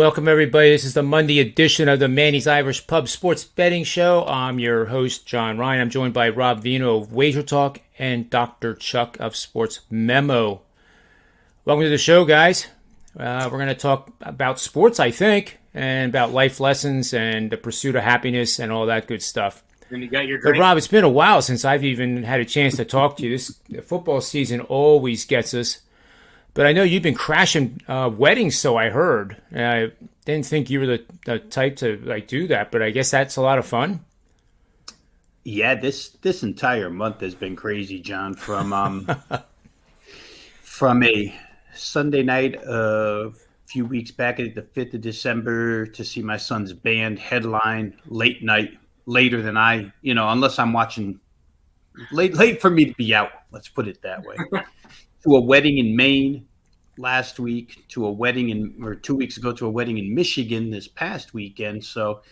Welcome, everybody. This is the Monday edition of the Manny's Irish Pub Sports Betting Show. I'm your host, John Ryan. I'm joined by Rob Veno of WagerTalk and Dr. Chuck of SportsMemo. Welcome to the show, guys. We're going to talk about sports, I think, and about life lessons and the pursuit of happiness and all that good stuff. And you got your drink. But Rob, it's been a while since I've even had a chance to talk to you. This football season always gets us. But I know you've been crashing weddings, so I heard. I didn't think you were the type to do that, but I guess that's a lot of fun. Yeah, this entire month has been crazy, John. From from a Sunday night a few weeks back at the 5th of December to see my son's band headline late night, later than unless I'm watching late for me to be out. Let's put it that way. To a wedding in Maine last week, to a wedding 2 weeks ago, to a wedding in Michigan this past weekend. So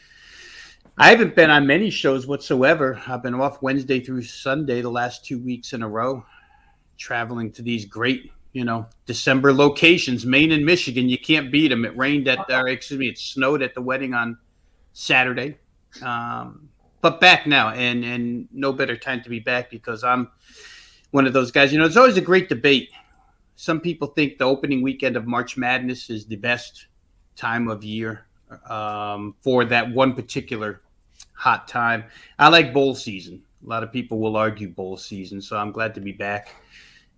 I haven't been on many shows whatsoever. I've been off Wednesday through Sunday the last 2 weeks in a row, traveling to these great, December locations. Maine and Michigan, you can't beat them. It it snowed at the wedding on Saturday. But back now, and no better time to be back because I'm one of those guys. It's always a great debate. Some people think the opening weekend of March Madness is the best time of year for that one particular hot time. I like bowl season. A lot of people will argue bowl season, so I'm glad to be back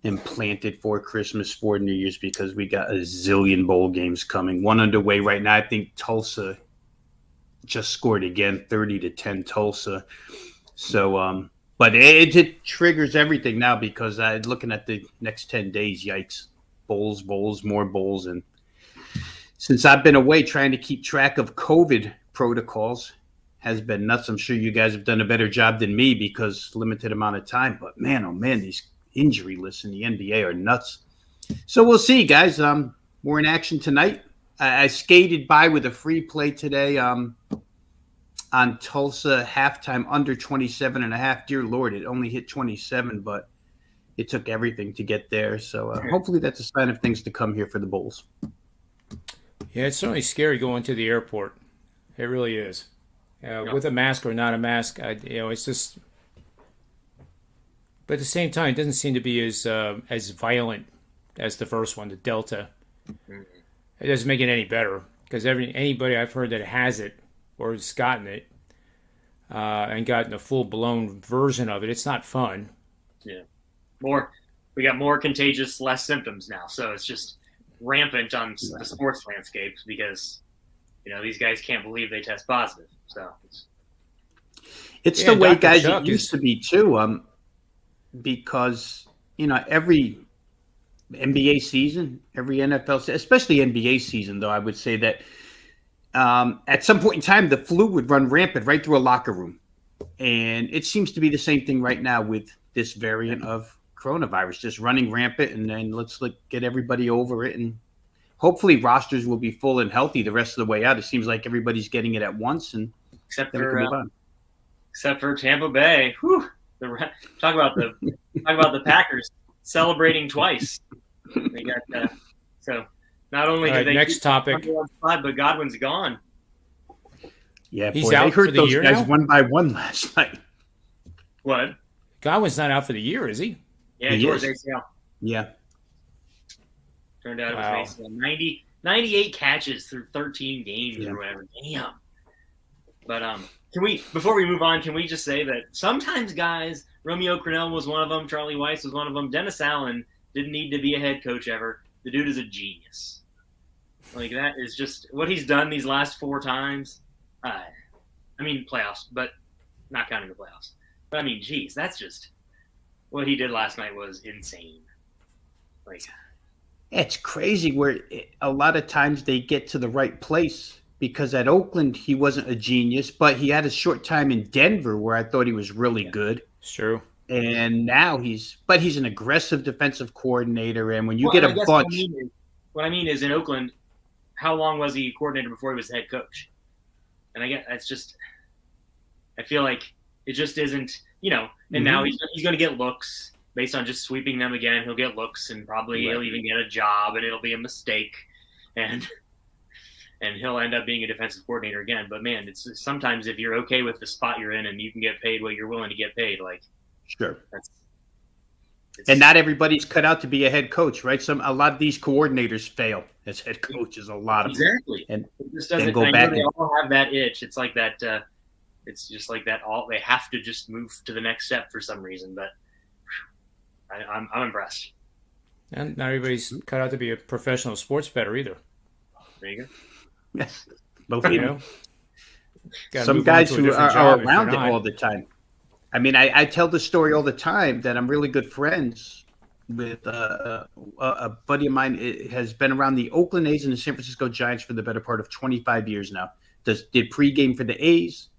and planted for Christmas, for New Year's, because we got a zillion bowl games coming. One underway right now. I think Tulsa just scored again, 30-10 Tulsa. So, but it triggers everything now because I'm looking at the next 10 days. Yikes. Bowls, more bowls. And since I've been away trying to keep track of COVID protocols has been nuts. I'm sure you guys have done a better job than me because limited amount of time. But man, oh man, these injury lists in the NBA are nuts. So we'll see, guys. We're in action tonight. I skated by with a free play today. On Tulsa halftime under 27.5. Dear Lord, it only hit 27, but it took everything to get there. So hopefully that's a sign of things to come here for the Bulls. Yeah, it's certainly scary going to the airport. It really is. With a mask or not a mask, it's just. But at the same time, it doesn't seem to be as violent as the first one, the Delta. It doesn't make it any better because anybody I've heard that has it or has gotten it and gotten a full-blown version of it, it's not fun. Yeah. We got more contagious, less symptoms now. So it's just rampant on the sports landscapes because, these guys can't believe they test positive. So it's the way, guys, it used to be too. Because, every NBA season, every NFL season, especially NBA season, though, I would say that at some point in time, the flu would run rampant right through a locker room. And it seems to be the same thing right now with this variant of coronavirus, just running rampant. And then let's get everybody over it. And hopefully rosters will be full and healthy the rest of the way out. It seems like everybody's getting it at once. And except for Tampa Bay. Whew. Talk about the Packers celebrating twice. They got so not only do they next topic, spot, but Godwin's gone. Yeah, he's out. They hurt those guys now? One by one last night. What? Godwin's not out for the year, is he? Yeah, he was ACL. Yeah. Turned out it was ACL. 98 catches through 13 games or whatever. Damn. But before we move on, can we just say that sometimes guys, Romeo Crennel was one of them, Charlie Weiss was one of them, Dennis Allen didn't need to be a head coach ever. The dude is a genius. That is just what he's done these last 4 times. Playoffs, but not counting the playoffs. But geez, that's just what he did last night was insane. It's crazy where a lot of times they get to the right place. Because at Oakland, he wasn't a genius, but he had a short time in Denver where I thought he was really good. It's true. And now he's an aggressive defensive coordinator. And when you get a bunch. What I mean is in Oakland, how long was he coordinator before he was the head coach? And I guess that's just, I feel like it just isn't, and now he's going to get looks based on just sweeping them again. He'll get looks and probably he'll even get a job and it'll be a mistake. And and he'll end up being a defensive coordinator again. But man, it's sometimes if you're okay with the spot you're in and you can get paid what you're willing to get paid, like sure. And not everybody's cut out to be a head coach, right? A lot of these coordinators fail as head coaches. A lot of exactly, them. And it just doesn't. go back. They all have that itch. It's like that. It's just like that. All they have to just move to the next step for some reason. But I'm impressed. And not everybody's cut out to be a professional sports bettor either. There you go. Yes, some guys who are around it all the time. I mean, I tell the story all the time that I'm really good friends with a buddy of mine. It has been around the Oakland A's and the San Francisco Giants for the better part of 25 years now. Did pregame for the A's,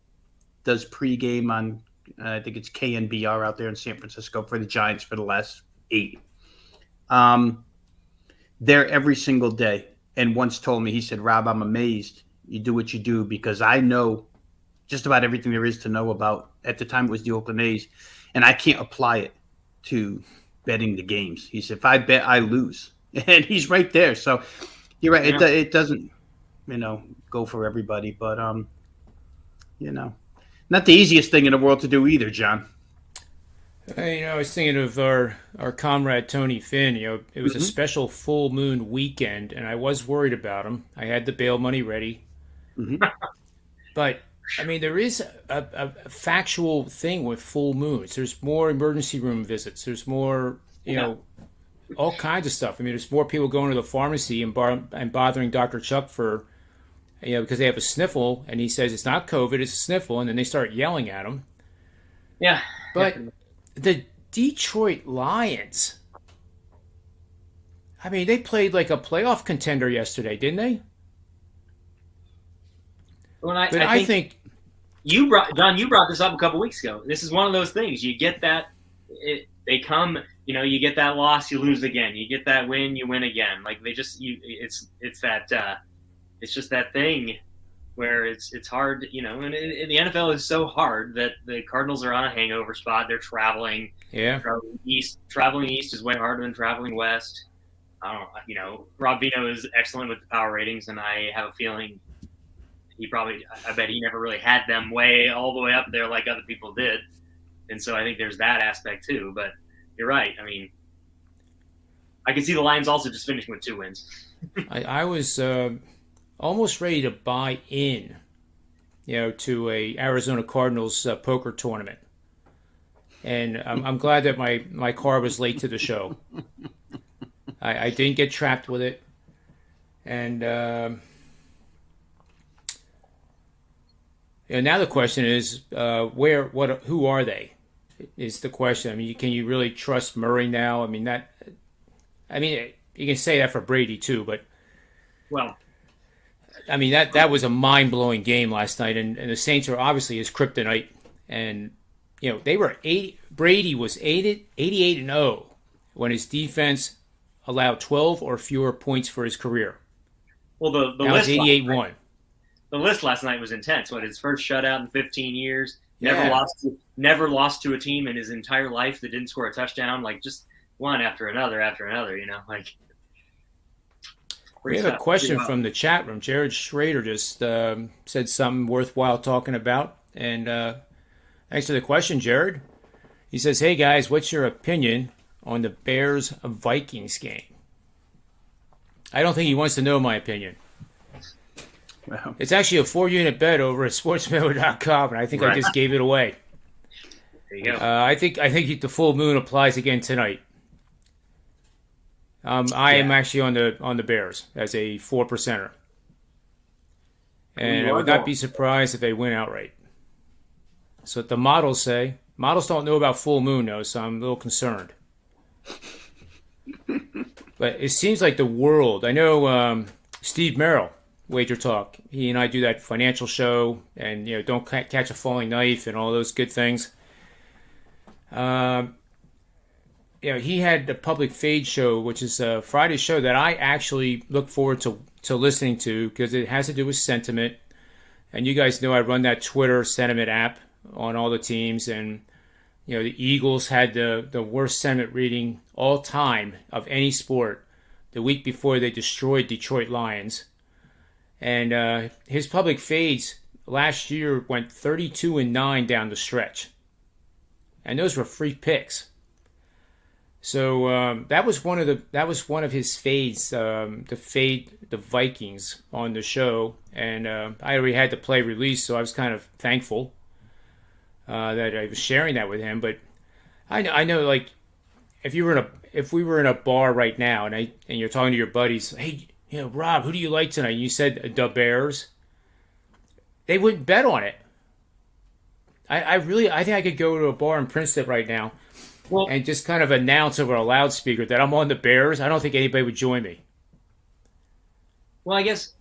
does pregame on, I think it's KNBR out there in San Francisco for the Giants for the last 8. There every single day. And once told me, he said, Rob, I'm amazed you do what you do because I know just about everything there is to know about. At the time, it was the Oakland A's, and I can't apply it to betting the games. He said, if I bet, I lose. And he's right there. So you're right. Yeah. It doesn't, go for everybody. But, not the easiest thing in the world to do either, John. I was thinking of our comrade Tony Finn. It was a special full moon weekend, and I was worried about him. I had the bail money ready. Mm-hmm. But, I mean, there is a factual thing with full moons. There's more emergency room visits. There's more, all kinds of stuff. I mean, there's more people going to the pharmacy and bothering Dr. Chuck for, because they have a sniffle, and he says it's not COVID, it's a sniffle, and then they start yelling at him. Yeah. But the Detroit Lions, I mean, they played like a playoff contender yesterday, didn't they? Well, I think you brought this up a couple weeks ago. This is one of those things. You get that they come, you get that loss, you lose again. You get that win, you win again. Like they just it's just that thing where it's hard, and the NFL is so hard that the Cardinals are on a hangover spot. They're traveling. Yeah. Traveling east is way harder than traveling west. I don't Rob Veno is excellent with the power ratings, and I have a feeling I bet he never really had them all the way up there like other people did. And so I think there's that aspect too. But you're right. I mean, I can see the Lions also just finishing with 2 wins. I was almost ready to buy in, to a Arizona Cardinals poker tournament. And I'm glad that my car was late to the show. I didn't get trapped with it. And now the question is, who are they? Is the question. I mean, can you really trust Murray now? I mean, you can say that for Brady too, but I mean that was a mind-blowing game last night, and the Saints are obviously his kryptonite, and they were Brady was 88-0 when his defense allowed 12 or fewer points for his career. Well, the list was 88-1. The list last night was intense. His first shutout in 15 years. Never lost to a team in his entire life that didn't score a touchdown. Like just one after another. We have a question from the chat room. Jared Schrader just said something worthwhile talking about. And thanks for the question, Jared. He says, hey, guys, what's your opinion on the Bears-Vikings game? I don't think he wants to know my opinion. Wow. It's actually a 4-unit bet over at SportsMemo.com, and I think I just gave it away. There you go. I think the full moon applies again tonight. I am actually on the Bears as a 4%er, and I would not be surprised if they win outright. So what the models say. Models don't know about full moon though, so I'm a little concerned. But it seems like the world. I know Steve Merrill, WagerTalk. He and I do that financial show, and don't catch a falling knife and all those good things. He had the Public Fade show, which is a Friday show that I actually look forward to listening to because it has to do with sentiment. And you guys know I run that Twitter sentiment app on all the teams, and the Eagles had the worst sentiment reading all time of any sport the week before they destroyed Detroit Lions. And his public fades last year went 32-9 down the stretch. And those were free picks. So that was one of his fades to fade the Vikings on the show, and I already had the play released, so I was kind of thankful that I was sharing that with him. But I know, like, if we were in a bar right now, and you're talking to your buddies, hey, Rob, who do you like tonight? You said the Bears. They wouldn't bet on it. I think I could go to a bar in Princeton right now. Well, and just kind of announce over a loudspeaker that I'm on the Bears. I don't think anybody would join me. Well, I guess,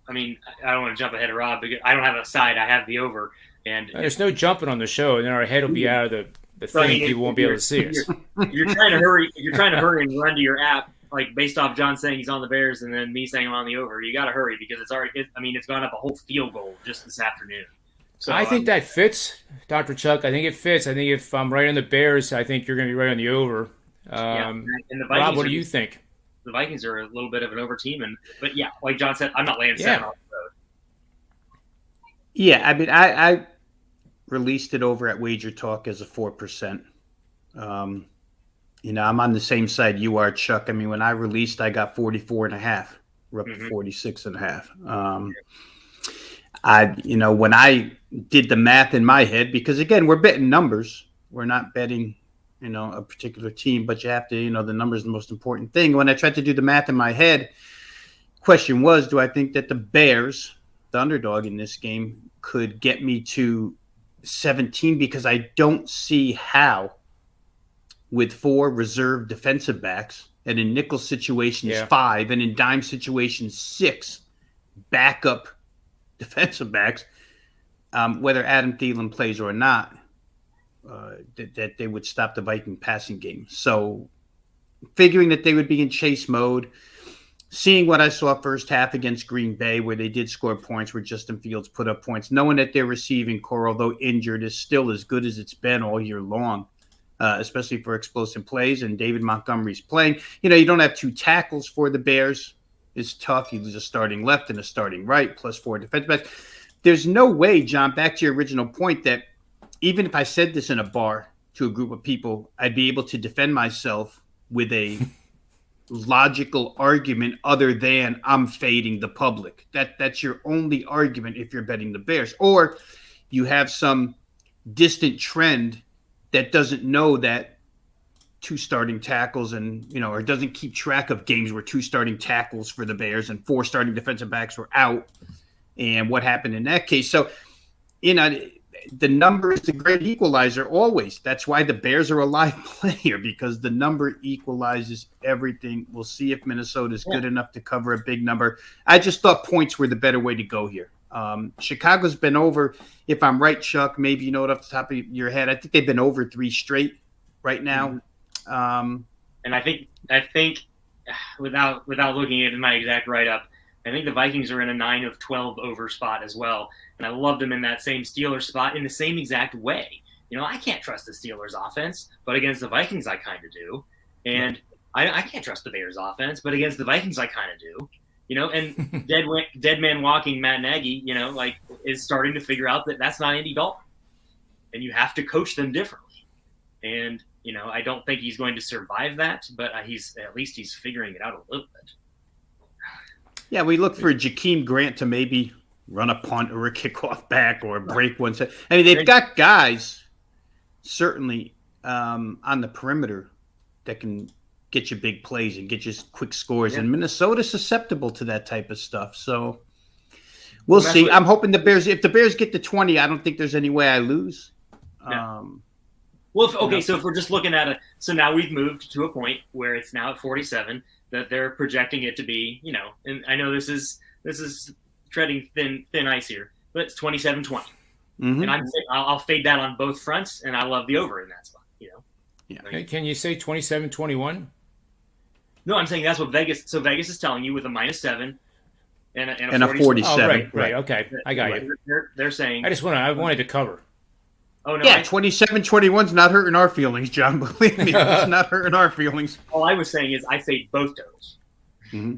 I mean, I don't want to jump ahead of Rob because I don't have a side. I have the over. And there's no jumping on the show, and then our head will be out of the thing. People won't be able to see us. You're trying to hurry. You're trying to hurry and run to your app, like based off John saying he's on the Bears and then me saying I'm on the over. You got to hurry because it's already. It's gone up a whole field goal just this afternoon. So I think that fits, Dr. Chuck. I think it fits. I think if I'm right on the Bears, I think you're going to be right on the over. And the Vikings Rob, what do you think? The Vikings are a little bit of an over team, but yeah, like John said, I'm not laying 7 on the road. Yeah, I mean, I released it over at WagerTalk as a 4%. I'm on the same side you are, Chuck. I mean, when I released, I got 44.5. We're up to 46.5. When I did the math in my head, because again, we're betting numbers. We're not betting, a particular team, but you have to, the numbers are the most important thing. When I tried to do the math in my head, question was, do I think that the Bears, the underdog in this game, could get me to 17? Because I don't see how, with 4 reserve defensive backs, and in nickel situations 5, and in dime situations 6 backup defensive backs, whether Adam Thielen plays or not, that they would stop the Viking passing game. So figuring that they would be in chase mode, seeing what I saw first half against Green Bay where they did score points, where Justin Fields put up points, knowing that their receiving core, although injured, is still as good as it's been all year long, especially for explosive plays, and David Montgomery's playing. You don't have 2 tackles for the Bears. It's tough. You lose a starting left and a starting right, plus 4 defensive backs. There's no way, John, back to your original point, that even if I said this in a bar to a group of people, I'd be able to defend myself with a logical argument other than I'm fading the public. That's your only argument if you're betting the Bears. Or you have some distant trend that doesn't know that 2 starting tackles and, or doesn't keep track of games where 2 starting tackles for the Bears and 4 starting defensive backs were out and what happened in that case. So, the number is the great equalizer always. That's why the Bears are a live player, because the number equalizes everything. We'll see if Minnesota is good enough to cover a big number. I just thought points were the better way to go here. Chicago's been over. If I'm right, Chuck, maybe you know it off the top of your head. I think they've been over 3 straight right now. And I think without looking at my exact write-up, I think the Vikings are in a 9 of 12 over spot as well. And I loved them in that same Steelers spot in the same exact way. I can't trust the Steelers offense, but against the Vikings, I kind of do. And I can't trust the Bears offense, but against the Vikings, I kind of do. And dead man walking Matt Nagy, is starting to figure out that that's not Andy Dalton. And you have to coach them differently. And, I don't think he's going to survive that, but at least he's figuring it out a little bit. Yeah, we look for Jakeem Grant to maybe run a punt or a kickoff back or break one set. I mean, they've got guys certainly on the perimeter that can get you big plays and get you quick scores. Yeah. And Minnesota's susceptible to that type of stuff. So we'll see. I'm hoping if the Bears get to 20, I don't think there's any way I lose. No. So if we're just looking at so now we've moved to a point where it's now at 47 that they're projecting it to be, and I know this is treading thin ice here, but it's 27-20. Mm-hmm. And I'll fade that on both fronts, and I love the over in that spot, Yeah. Hey, can you say 27-21? No, I'm saying that's what Vegas. So Vegas is telling you with a -7 and a 47. Oh, right. Okay, I got you. They're saying. I wanted to cover. Oh, no, 27-21's not hurting our feelings, John. Believe me, it's not hurting our feelings. All I was saying is I fade both totals. Mm-hmm.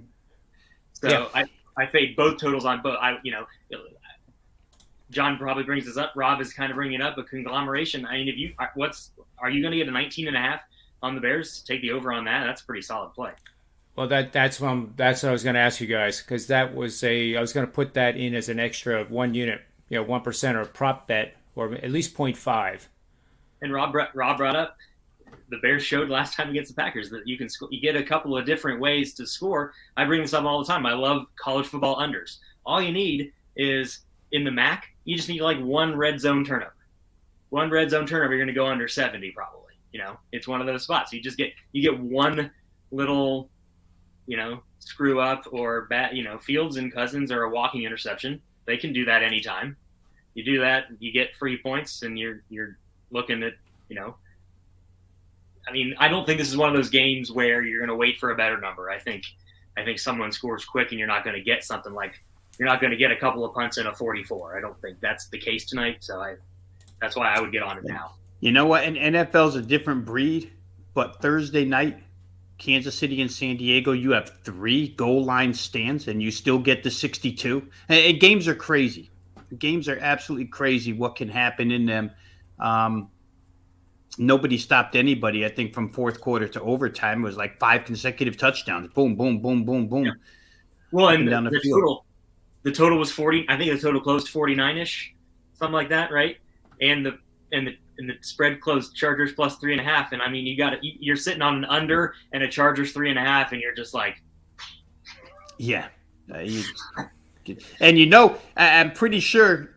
So I fade both totals on both. John probably brings this up. Rob is kind of bringing it up, but conglomeration. I mean, are you going to get a 19.5 on the Bears? Take the over on that. That's a pretty solid play. Well, that's what I was going to ask you guys, because I was going to put that in as an extra 1 unit, 1% or a prop bet, or at least 0.5. And Rob brought up the Bears showed last time against the Packers that you can you get a couple of different ways to score. I bring this up all the time. I love college football unders. All you need is in the MAC, you just need like one red zone turnover. One red zone turnover, you're going to go under 70 probably. It's one of those spots. You get one little, screw up or bad. Fields and Cousins are a walking interception. They can do that anytime. You do that, you get free points, and you're looking at, I mean, I don't think this is one of those games where you're going to wait for a better number. I think someone scores quick, and you're not going to get something like, you're not going to get a couple of punts in a 44. I don't think that's the case tonight. So that's why I would get on it now. You know what? And NFL's a different breed, but Thursday night, Kansas City and San Diego, you have 3 goal line stands, and you still get the 62. And games are crazy. Games are absolutely crazy what can happen in them. Nobody stopped anybody, I think, from fourth quarter to overtime. It was like 5 consecutive touchdowns. Boom, boom, boom, boom, boom. Yeah. Well, and the total was 40. I think the total closed 49-ish, something like that, right? And the spread closed Chargers plus 3.5. And I mean, you're sitting on an under and a Chargers 3.5, and you're just like, yeah. And I'm pretty sure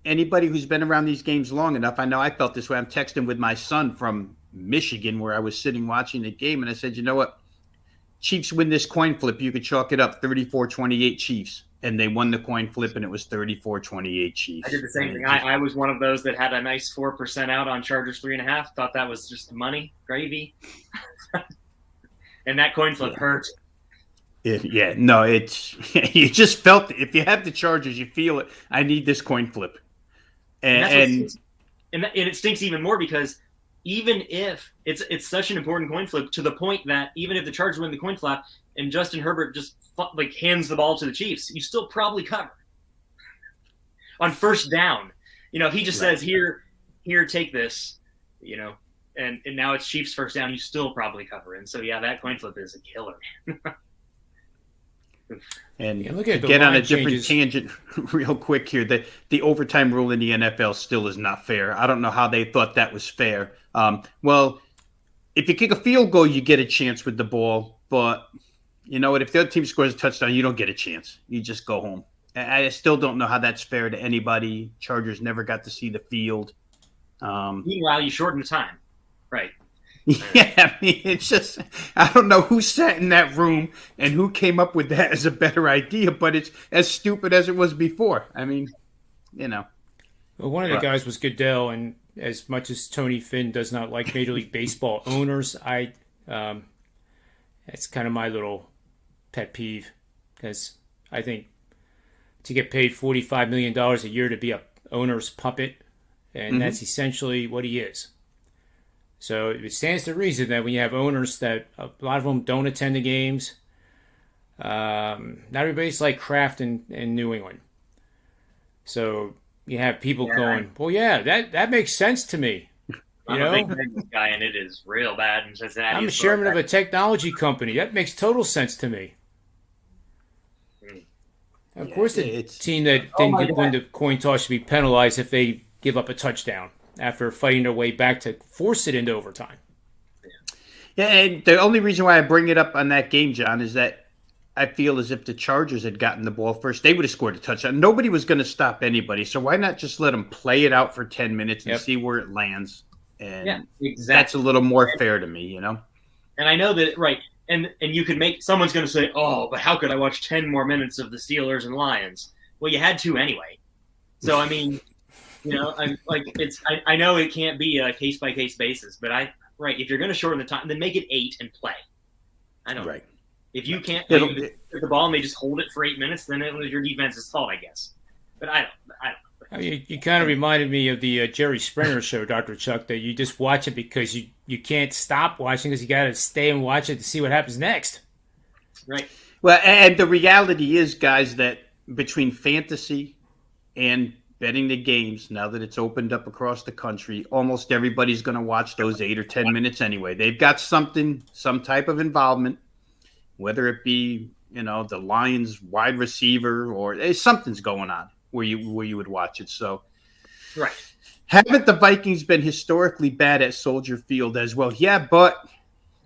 anybody who's been around these games long enough, I know I felt this way. I'm texting with my son from Michigan where I was sitting watching the game, and I said, you know what? Chiefs win this coin flip. You could chalk it up 34-28 Chiefs. And they won the coin flip, and it was 34-28 Chiefs. I did the same thing. I was one of those that had a nice 4% out on Chargers 3.5. Thought that was just money, gravy. And that coin flip hurt. You just felt it. If you have the Chargers, you feel it. I need this coin flip. And it stinks even more because even if it's such an important coin flip to the point that even if the Chargers win the coin flip and Justin Herbert just hands the ball to the Chiefs, you still probably cover on first down. If he just says here, take this, and now it's Chiefs first down, you still probably cover. And so, that coin flip is a killer. And get on a different tangent real quick here. The overtime rule in the NFL still is not fair. I don't know how they thought that was fair. Well, if you kick a field goal, you get a chance with the ball. But you know what? If the other team scores a touchdown, you don't get a chance. You just go home. I still don't know how that's fair to anybody. Chargers never got to see the field. Meanwhile, you shorten the time. Right. Yeah, I mean, it's just, I don't know who sat in that room and who came up with that as a better idea, but it's as stupid as it was before. I mean, Well, one of the guys was Goodell, and as much as Tony Finn does not like Major League Baseball owners, it's kind of my little pet peeve, because I think to get paid $45 million a year to be a owner's puppet, and that's essentially what he is. So it stands to reason that when you have owners that a lot of them don't attend the games, not everybody's like Kraft in New England. So you have people going, well, yeah, that makes sense to me. I'm a big business guy, and it is real bad in Cincinnati. I'm a chairman of a technology company. That makes total sense to me. Of course, the team that didn't win the coin toss should be penalized if they give up a touchdown after fighting their way back to force it into overtime. Yeah, and the only reason why I bring it up on that game, John, is that I feel as if the Chargers had gotten the ball first, they would have scored a touchdown. Nobody was going to stop anybody, so why not just let them play it out for 10 minutes and see where it lands? And that's a little more fair to me, And I know that, right, and you could make – someone's going to say, oh, but how could I watch 10 more minutes of the Steelers and Lions? Well, you had to anyway. So, I mean – I know it can't be a case by case basis, but if you're going to shorten the time, then make it 8 and play. I don't. Right. If you can't play the ball and they just hold it for 8 minutes, then it was your defense's fault, I guess. But I don't. You kind of reminded me of the Jerry Springer show, Dr. Chuck, that you just watch it because you can't stop watching because you got to stay and watch it to see what happens next. Right. Well, and the reality is, guys, that between fantasy and betting the games, now that it's opened up across the country, almost everybody's going to watch those 8 or 10 minutes anyway. They've got something, some type of involvement, whether it be, the Lions wide receiver or something's going on where you would watch it. So, right. Haven't the Vikings been historically bad at Soldier Field as well? Yeah, but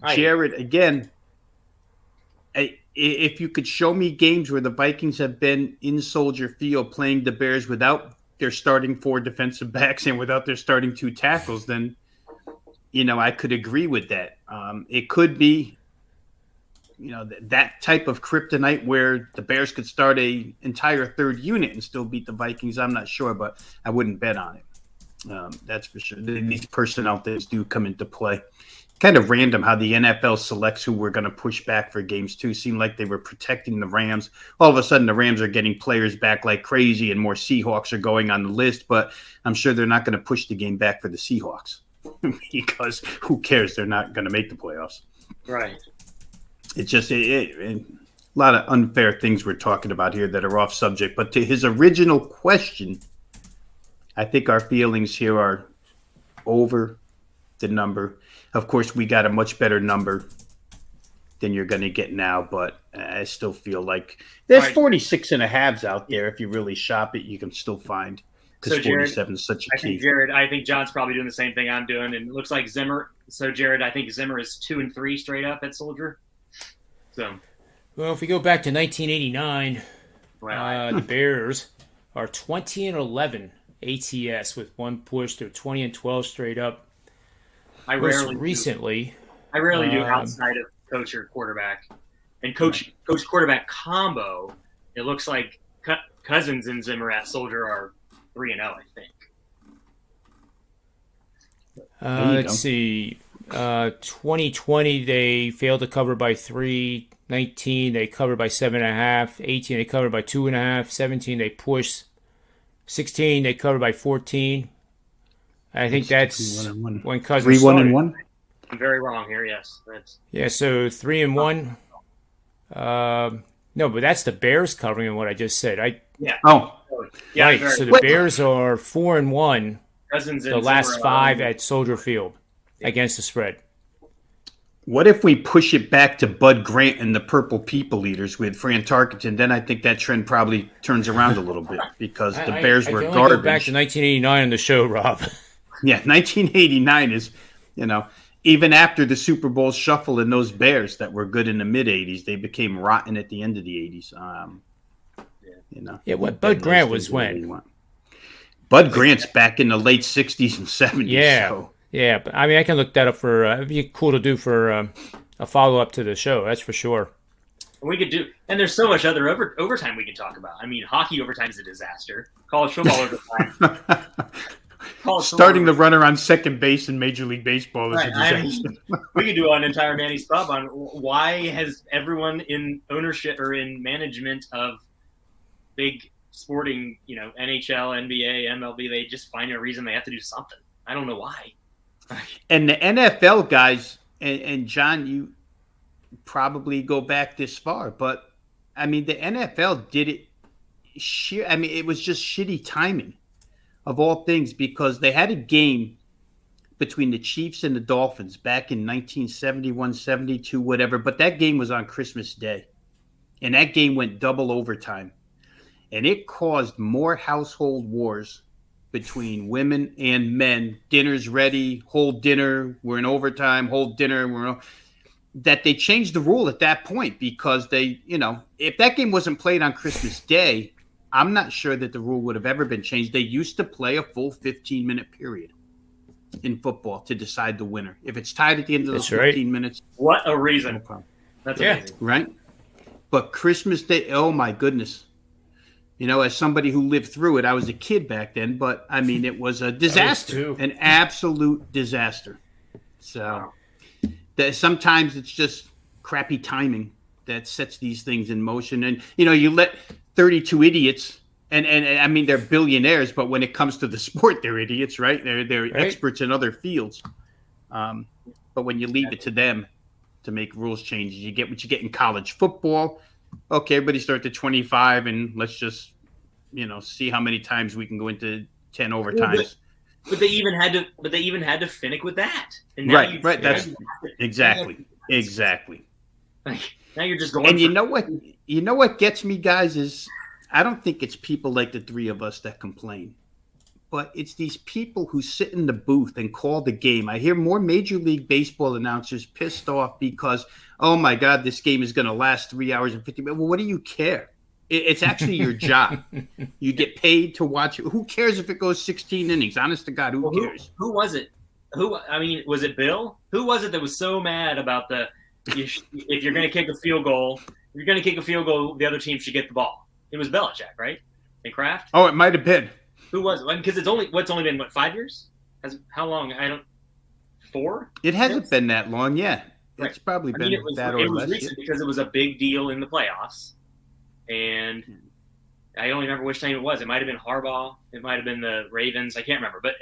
Jared, again, if you could show me games where the Vikings have been in Soldier Field playing the Bears without their starting 4 defensive backs and without their starting 2 tackles, then, I could agree with that. It could be, that type of kryptonite where the Bears could start a entire 3rd unit and still beat the Vikings. I'm not sure, but I wouldn't bet on it. That's for sure. These personnel things do come into play. Kind of random how the NFL selects who we're going to push back for games too. Seemed like they were protecting the Rams. All of a sudden, the Rams are getting players back like crazy, and more Seahawks are going on the list. But I'm sure they're not going to push the game back for the Seahawks because who cares? They're not going to make the playoffs. Right. It's just a lot of unfair things we're talking about here that are off subject. But to his original question, I think our feelings here are over the number. Of course, we got a much better number than you're going to get now, but I still feel like there's 46 and a halves out there. If you really shop it, you can still find, because 47 is such a key. I think John's probably doing the same thing I'm doing, and it looks like Zimmer. So, Jared, I think Zimmer is 2-3 straight up at Soldier. So, well, if we go back to 1989, the Bears are 20-11 ATS with 1 push. They're 20-12 straight up. I rarely do outside of coach or quarterback, and coach quarterback combo. It looks like Cousins and Zimmer at Soldier are 3-0. I think. Let's see. 2020 they failed to cover by 3. 19 they covered by 7.5. 18 they covered by 2.5. 17 they pushed. 16 they covered by 14. I think that's when Cousins 3-1-1. I'm very wrong here. Yes, so 3-1. No, but that's the Bears covering what I just said. Right. So the Bears are 4-1. Cousins the last 5 at Soldier Field against the spread. What if we push it back to Bud Grant and the Purple People Eaters with Fran Tarkenton? Then I think that trend probably turns around a little bit because the Bears were garbage. Go back to 1989 on the show, Rob. Yeah, 1989 is, even after the Super Bowl shuffle and those Bears that were good in the mid-'80s, they became rotten at the end of the '80s. What Bud Grant was when? Bud Grant's back in the late '60s and '70s. Yeah. So. Yeah, but I can look that up for. It'd be cool to do for a follow up to the show. That's for sure. We could do, and there's so much other overtime we could talk about. Hockey overtime is a disaster. College football overtime. Starting the runner on second base in Major League Baseball is a disaster. We could do an entire Manny's Pub on why has everyone in ownership or in management of big sporting, NHL, NBA, MLB, they just find a reason they have to do something. I don't know why. And the NFL guys, and John, you probably go back this far, but the NFL did it. It was just shitty timing of all things, because they had a game between the Chiefs and the Dolphins back in 1971, 72, whatever. But that game was on Christmas Day, and that game went double overtime, and it caused more household wars between women and men. Dinner's ready, whole dinner, we're in overtime, whole dinner, that they changed the rule at that point, because they, if that game wasn't played on Christmas Day, I'm not sure that the rule would have ever been changed. They used to play a full 15-minute period in football to decide the winner. If it's tied at the end of those 15 minutes. What a reason. No problem. That's amazing. Right? But Christmas Day, oh my goodness. As somebody who lived through it, I was a kid back then, but it was a disaster, an absolute disaster. So sometimes it's just crappy timing that sets these things in motion. And, you let 32 idiots, and they're billionaires, but when it comes to the sport, they're idiots, right? They're experts in other fields. But when you leave it to them to make rules changes, you get what you get in college football. okay, everybody start to 25, and let's just see how many times we can go into 10 overtimes. But they even had to finish with that. And now right. That's exactly. Like, now you're just going. And you know what gets me, guys, is I don't think it's people like the three of us that complain, but it's these people who sit in the booth and call the game. I hear more Major League Baseball announcers pissed off because, oh my God, this game is going to last 3 hours and 50 minutes. Well, what do you care? It's actually your job. You get paid to watch it. Who cares if it goes 16 innings? Honest to God, who cares? Who was it? Was it Bill? Who was it that was so mad about if you're going to kick a field goal, the other team should get the ball? It was Belichick, right? And Kraft? Oh, it might have been. Who was it? Because it's only been 5 years? How long? 4? It hasn't been that long, yeah. Right. It's probably been that or less. It was recent because it was a big deal in the playoffs. And I don't remember which time it was. It might have been Harbaugh. It might have been the Ravens. I can't remember. But,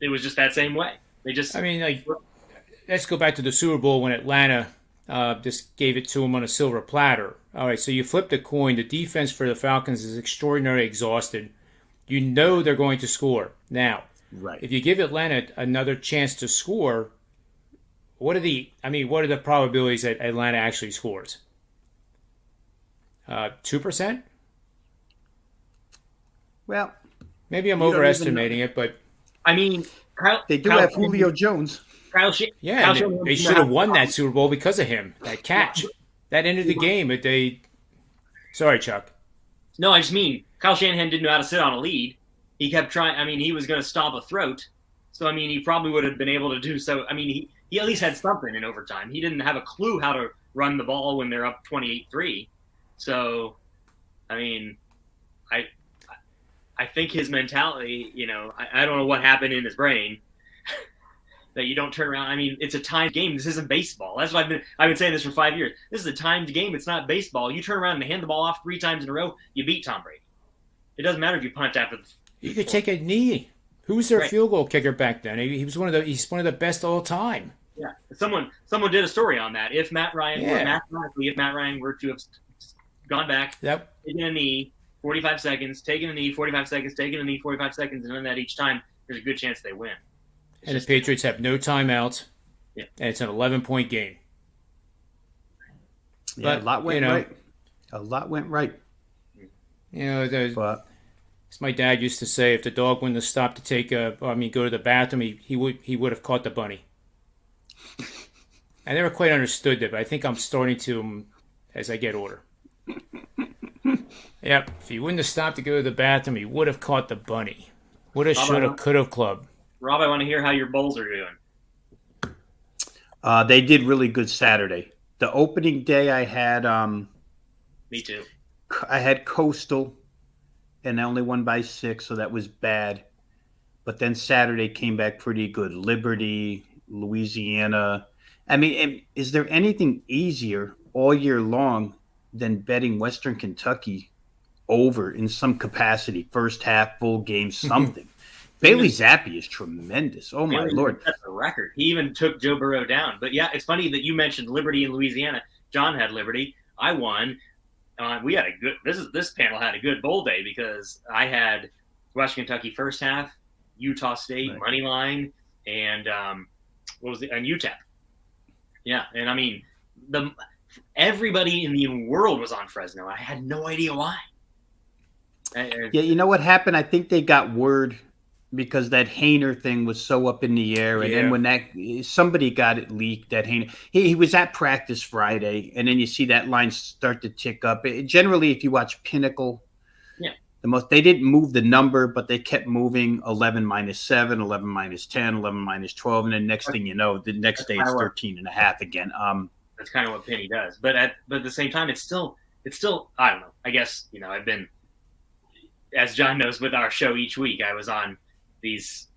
it was just that same way. Let's go back to the Super Bowl when Atlanta just gave it to them on a silver platter. All right, so you flip the coin. The defense for the Falcons is extraordinarily exhausted. You know they're going to score. Now, if you give Atlanta another chance to score, what are the probabilities that Atlanta actually scores? 2%? Well, maybe I'm overestimating it, but they do have Julio Jones. Kyle they should have won that Super Bowl because of him. That catch that ended the game. Sorry, Chuck. No, I just mean Kyle Shanahan didn't know how to sit on a lead. He kept trying. He was going to stop a throat. So he probably would have been able to do so. He at least had something in overtime. He didn't have a clue how to run the ball when they're up 28-3. So, I think his mentality, I don't know what happened in his brain that you don't turn around. It's a timed game. This isn't baseball. That's why I've been saying this for 5 years. This is a timed game. It's not baseball. You turn around and hand the ball off 3 times in a row, you beat Tom Brady. It doesn't matter if you punt after the. You could take a knee. Who was their field goal kicker back then? He's one of the best all time. Yeah, someone did a story on that. If Matt Ryan were to have gone back, taken a knee, 45 seconds, taken a knee, 45 seconds, taken a knee, 45 seconds, and done that each time, there's a good chance they win. And the Patriots have no timeouts, and it's an 11-point game. Yeah, but, a lot went right. A lot went right. As my dad used to say, if the dog wouldn't have stopped to go to the bathroom, he would have caught the bunny. I never quite understood that, but I think I'm starting to as I get older. Yep, if he wouldn't have stopped to go to the bathroom, he would have caught the bunny. Would have, should have, could have club. Rob, I want to hear how your Bulls are doing. They did really good Saturday. The opening day I had Me too. I had Coastal, and I only won by 6, so that was bad. But then Saturday came back pretty good. Liberty, Louisiana. Is there anything easier all year long than betting Western Kentucky over in some capacity? First half, full game, something. Bailey Zappi is tremendous. Oh, my Lord. That's a record. He even took Joe Burrow down. But, yeah, it's funny that you mentioned Liberty in Louisiana. John had Liberty. I won. We had this panel had a good bowl day because I had Western Kentucky first half, Utah State money line, and and UTEP. Yeah, and everybody in the world was on Fresno. I had no idea why. Yeah, you know what happened? I think they got word because that Hainer thing was so up in the air, and then when somebody got it leaked, that Hainer he was at practice Friday, and then you see that line start to tick up. Generally, if you watch Pinnacle, they didn't move the number, but they kept moving 11 minus 7, 11 minus 10, 11 minus 12, and then next thing you know, the next day it's 13.5 again. That's kind of what Penny does, but at the same time, it's still I don't know. I guess I've been, as John knows, with our show each week, I was on these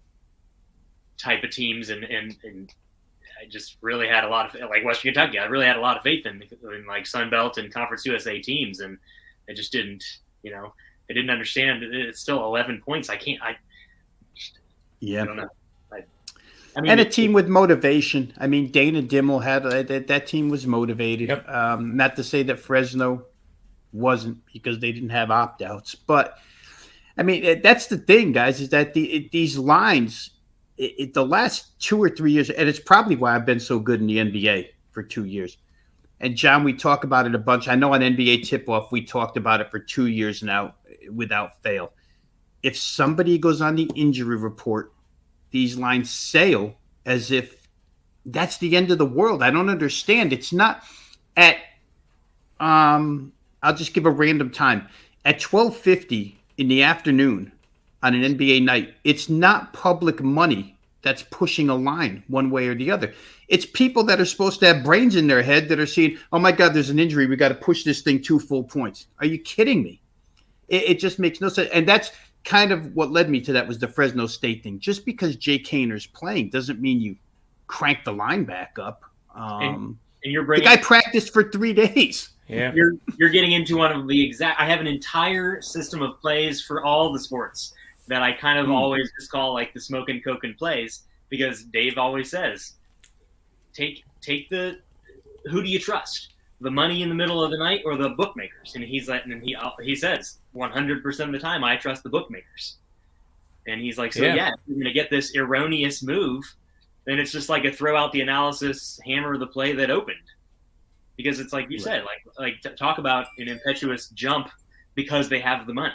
type of teams, and I just really had a lot of, like Western Kentucky, I really had a lot of faith in like Sun Belt and Conference USA teams, and I just didn't, I didn't understand. It's still 11 points. I don't know. I mean, And a team with motivation. I mean, Dana Dimmel had that team was motivated. Yep. Not to say that Fresno wasn't, because they didn't have opt-outs, but I mean, that's the thing, guys, is that these lines, the last 2 or 3 years, and it's probably why I've been so good in the NBA for 2 years. And John, we talk about it a bunch. I know on NBA Tip-Off, we talked about it for 2 years now without fail. If somebody goes on the injury report, these lines sail as if that's the end of the world. I don't understand. It's not at I'll just give a random time. At 12:50 in the afternoon on an NBA night, it's not public money that's pushing a line one way or the other. It's people that are supposed to have brains in their head that are seeing, oh my God, there's an injury. We got to push this thing 2 full points. Are you kidding me? It just makes no sense. And that's kind of what led me to that, was the Fresno State thing. Just because Jay Kaner's playing doesn't mean you crank the line back up. and you're The bringing guy practiced for 3 days. Yeah. you're getting into one of the exact. I have an entire system of plays for all the sports that I kind of always just call like the smoke and coke and plays, because Dave always says, take the, who do you trust? The money in the middle of the night or the bookmakers? And he's like, and he says 100% of the time I trust the bookmakers. And he's like, so yeah, if you're gonna get this erroneous move, then it's just like a throw out the analysis, hammer the play that opened. Because it's like you said, talk about an impetuous jump because they have the money.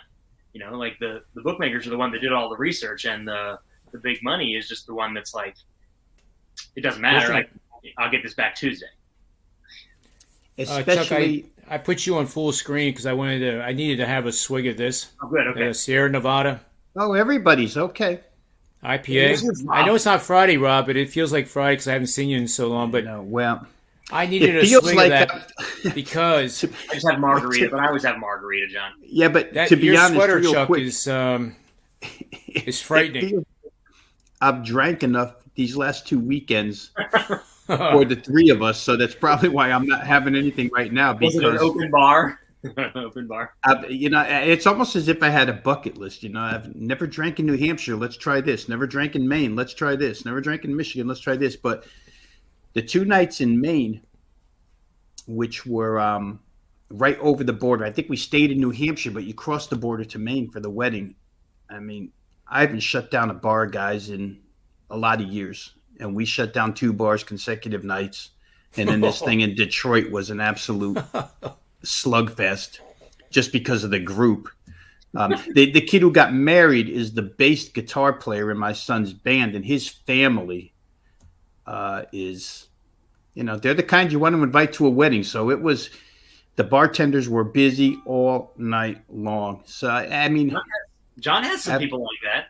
You know, like the bookmakers are the one that did all the research, and the big money is just the one that's like, it doesn't matter. Like, I'll get this back Tuesday. Especially, Chuck, I put you on full screen because I needed to have a swig of this. Oh, good. Okay. Sierra Nevada everybody's okay. IPA. I know it's not Friday, Rob, but it feels like Friday because I haven't seen you in so long. But Well, I needed a feels swig like of that because I just have margarita, but I always have margarita, John. yeah, but that, to be your honest, sweater, real Chuck, quick, is frightening. I've drank enough these last 2 weekends for the 3 of us, so that's probably why I'm not having anything right now. Was it an open bar? Open bar. It's almost as if I had a bucket list. I've never drank in New Hampshire. Let's try this. Never drank in Maine. Let's try this. Never drank in Michigan. Let's try this. But the 2 nights in Maine, which were right over the border. I think we stayed in New Hampshire, but you crossed the border to Maine for the wedding. I mean, I haven't shut down a bar, guys, in a lot of years. And we shut down 2 bars consecutive nights. And then this thing in Detroit was an absolute slugfest just because of the group. The kid who got married is the bass guitar player in my son's band, and his family is, they're the kind you want to invite to a wedding. So it was, the bartenders were busy all night long. So, I mean, John has some people like that.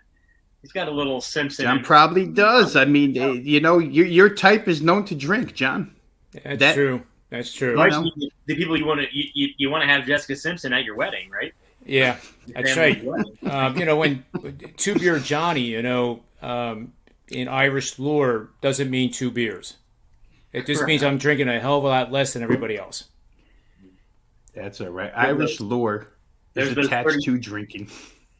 He's got a little Simpson. John probably does. I mean, your type is known to drink, John. That's true. That's true. The people you want to have Jessica Simpson at your wedding, right? Yeah, that's right. When 2 beer Johnny, in Irish lore doesn't mean 2 beers. It just means I'm drinking a hell of a lot less than everybody else. That's all right. Irish lore is attached to drinking.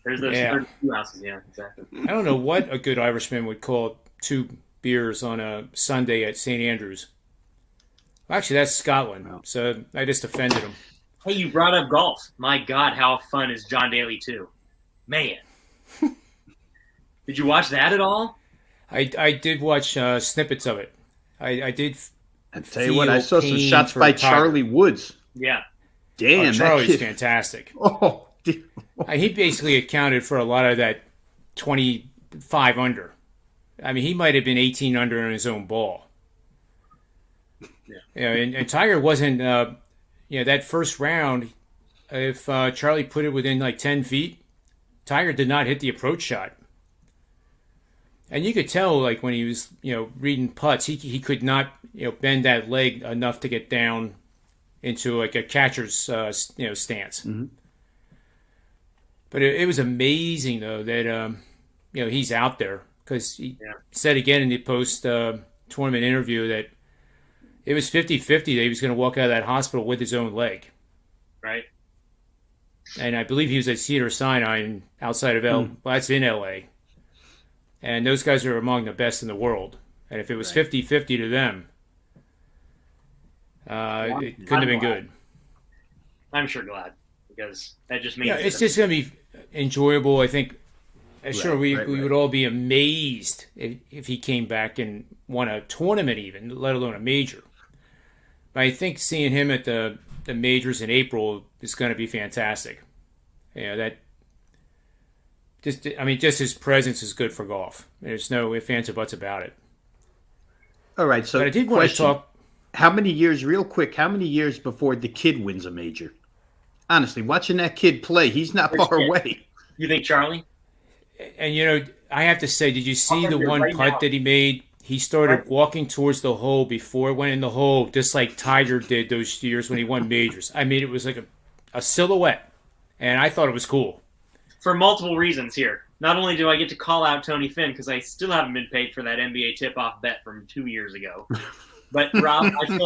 There's those 32 ounces, yeah, exactly. I don't know what a good Irishman would call 2 beers on a Sunday at St. Andrews. Actually, that's Scotland, so I just offended him. Hey, you brought up golf. My God, how fun is John Daly too? Man. Did you watch that at all? I did watch snippets of it. I did. I tell you what, I saw some shots by Charlie Woods. Yeah. Damn, Charlie's fantastic. Oh, dude. He basically accounted for a lot of that 25 under. I mean, he might have been 18 under on his own ball. Yeah, and Tiger wasn't. That first round, if Charlie put it within like 10 feet, Tiger did not hit the approach shot. And you could tell, like when he was, reading putts, he could not, bend that leg enough to get down into like a catcher's, stance. Mm-hmm. But it was amazing though that he's out there, because he said again in the post tournament interview that it was 50-50 that he was going to walk out of that hospital with his own leg. Right. And I believe he was at Cedars-Sinai outside of Well, that's in L.A. And those guys are among the best in the world. And if it was 50-50 to them, it couldn't have been good. I'm sure glad, because that just means it's just going to be enjoyable. I think. Sure, we would all be amazed if he came back and won a tournament, even, let alone a major. But I think seeing him at the majors in April is going to be fantastic. Just his presence is good for golf. There's no ifs, ands, or buts about it. All right, so but I did want to talk. How many years before the kid wins a major? Honestly, watching that kid play, he's not far away. You think Charlie? And, I have to say, did you see the one putt that he made? He started walking towards the hole before it went in the hole, just like Tiger did those years when he won majors. I mean, it was like a silhouette, and I thought it was cool. For multiple reasons here. Not only do I get to call out Tony Finn, because I still haven't been paid for that NBA tip-off bet from 2 years ago, but Rob, I feel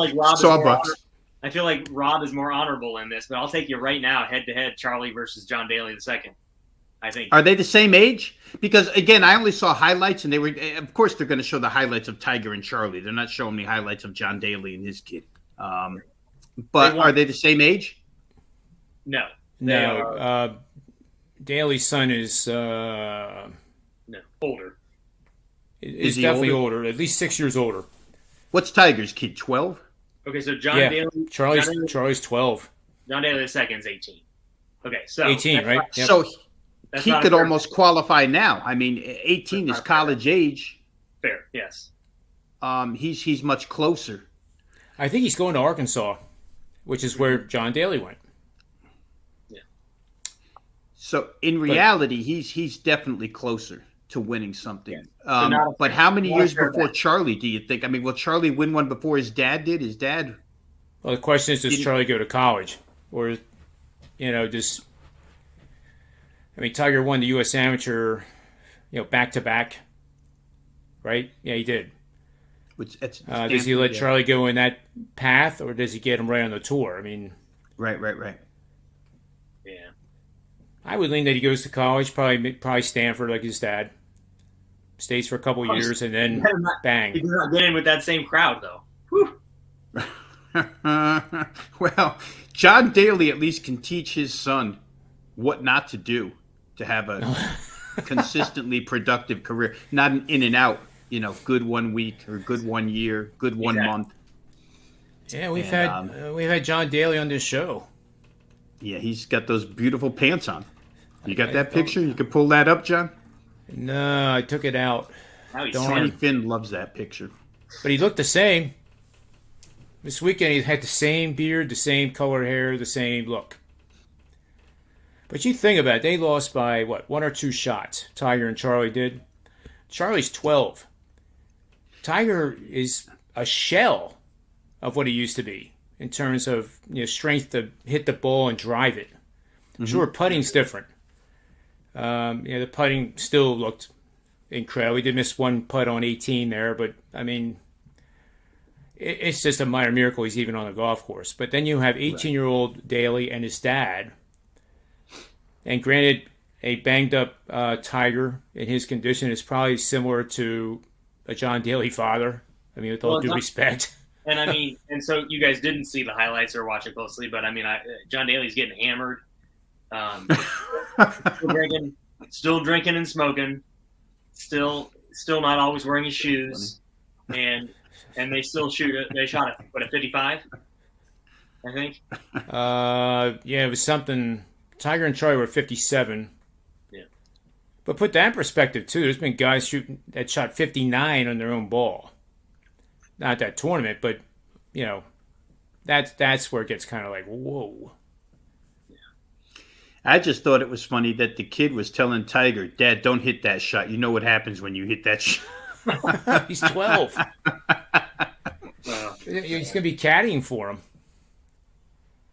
like Rob is more honorable in this, but I'll take you right now, head-to-head, Charlie versus John Daly II. I think. Are they the same age? Because, again, I only saw highlights, and of course, they're going to show the highlights of Tiger and Charlie. They're not showing me highlights of John Daly and his kid. But are they the same age? No. Daly's son is older. Is definitely older, at least 6 years older. What's Tiger's kid, 12? Okay, so Daly. Charlie's 12. John Daly II is 18. Okay, so 18, right? Yep. So he could almost qualify now. I mean, 18 is college age. Fair, yes. He's much closer. I think he's going to Arkansas, which is where John Daly went. Yeah. So in reality, he's definitely closer to winning something. Yeah. But how many years before Charlie do you think? I mean, will Charlie win one before his dad did? His dad? Well, the question is, does Charlie go to college? Or, Tiger won the U.S. Amateur, back-to-back, right? Yeah, he did. Does he let Charlie go in that path, or does he get him right on the tour? I mean... Right. Yeah. I would lean that he goes to college, probably Stanford like his dad. Stays for a couple years, and then bang. He did not get in with that same crowd, though. Whew. Well, John Daly at least can teach his son what not to do to have a consistently productive career, not an in and out, good 1 week or good 1 year, good 1 month. Yeah, we've had John Daly on this show. Yeah, he's got those beautiful pants on. You got that picture? You can pull that up, John? No, I took it out. Tony Finn loves that picture. But he looked the same. This weekend he had the same beard, the same colored hair, the same look. But you think about it, they lost by, 1 or 2 shots, Tiger and Charlie did. Charlie's 12. Tiger is a shell of what he used to be in terms of strength to hit the ball and drive it. Mm-hmm. Sure, putting's different. The putting still looked incredible. He did miss 1 putt on 18 there, but, it's just a minor miracle he's even on the golf course. But then you have 18-year-old Daly and his dad. And granted, a banged-up Tiger in his condition is probably similar to a John Daly father. With all due respect. And so you guys didn't see the highlights or watch it closely, but John Daly's getting hammered. Still drinking and smoking. Still not always wearing his shoes. And they still they shot a 55, I think. It was something. Tiger and Charlie were 57. Yeah. But put that in perspective, too. There's been guys that shot 59 on their own ball. Not that tournament, but, that's where it gets kind of like, whoa. Yeah. I just thought it was funny that the kid was telling Tiger, Dad, don't hit that shot. You know what happens when you hit that shot. He's 12. He's going to be caddying for him.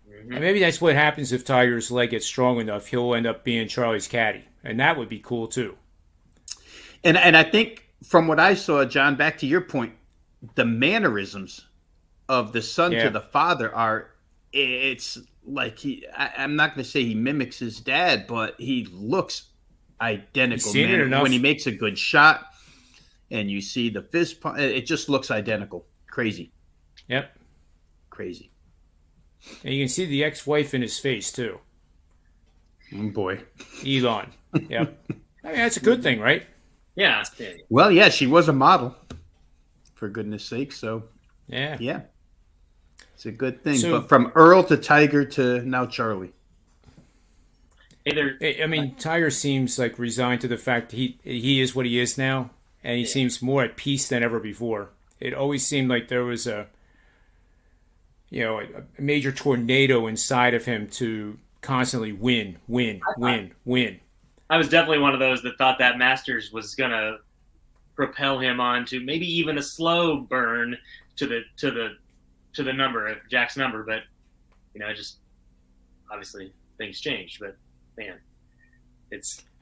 Mm-hmm. And maybe that's what happens if Tiger's leg gets strong enough. He'll end up being Charlie's caddy. And that would be cool, too. And I think from what I saw, John, back to your point, the mannerisms of the son to the father it's like I'm not going to say he mimics his dad, but he looks identical. Man, when he makes a good shot. and you see the fist pump. It just looks identical. Crazy. Yep. Crazy. And you can see the ex-wife in his face, too. Oh, boy. Elon. Yep. I mean, that's a good thing, right? Yeah. Well, yeah, she was a model, for goodness sake. So, yeah. It's a good thing. So, but from Earl to Tiger to now Charlie. I mean, Tiger seems like resigned to the fact that he is what he is now, and he seems more at peace than ever before. It always seemed like there was a major tornado inside of him to constantly win. I was definitely one of those that thought that Masters was going to propel him on to maybe even a slow burn to the number, Jack's number, but just obviously things changed. But man,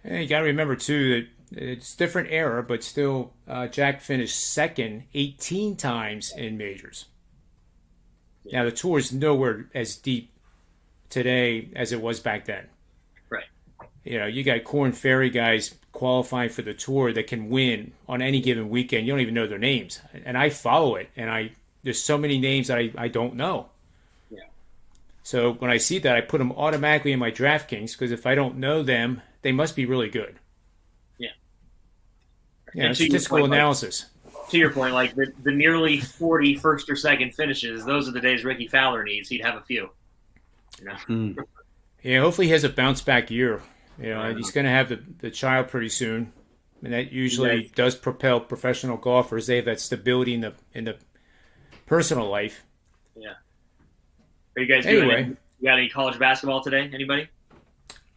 you got to remember too that it's different era, but still, Jack finished second 18 times in majors. Yeah. Now the tour is nowhere as deep today as it was back then. Right. You got Korn Ferry guys qualifying for the tour that can win on any given weekend. You don't even know their names, and I follow it, and there's so many names that I don't know. Yeah. So when I see that, I put them automatically in my DraftKings because if I don't know them, they must be really good. Yeah. Yeah, statistical analysis. To your point, like the nearly 40 first or second finishes, those are the days Ricky Fowler needs. He'd have a few. Yeah, hopefully he has a bounce back year. He's going to have the child pretty soon, and that usually does propel professional golfers. They have that stability in the personal life. Yeah. Are you guys doing you got any college basketball today? Anybody?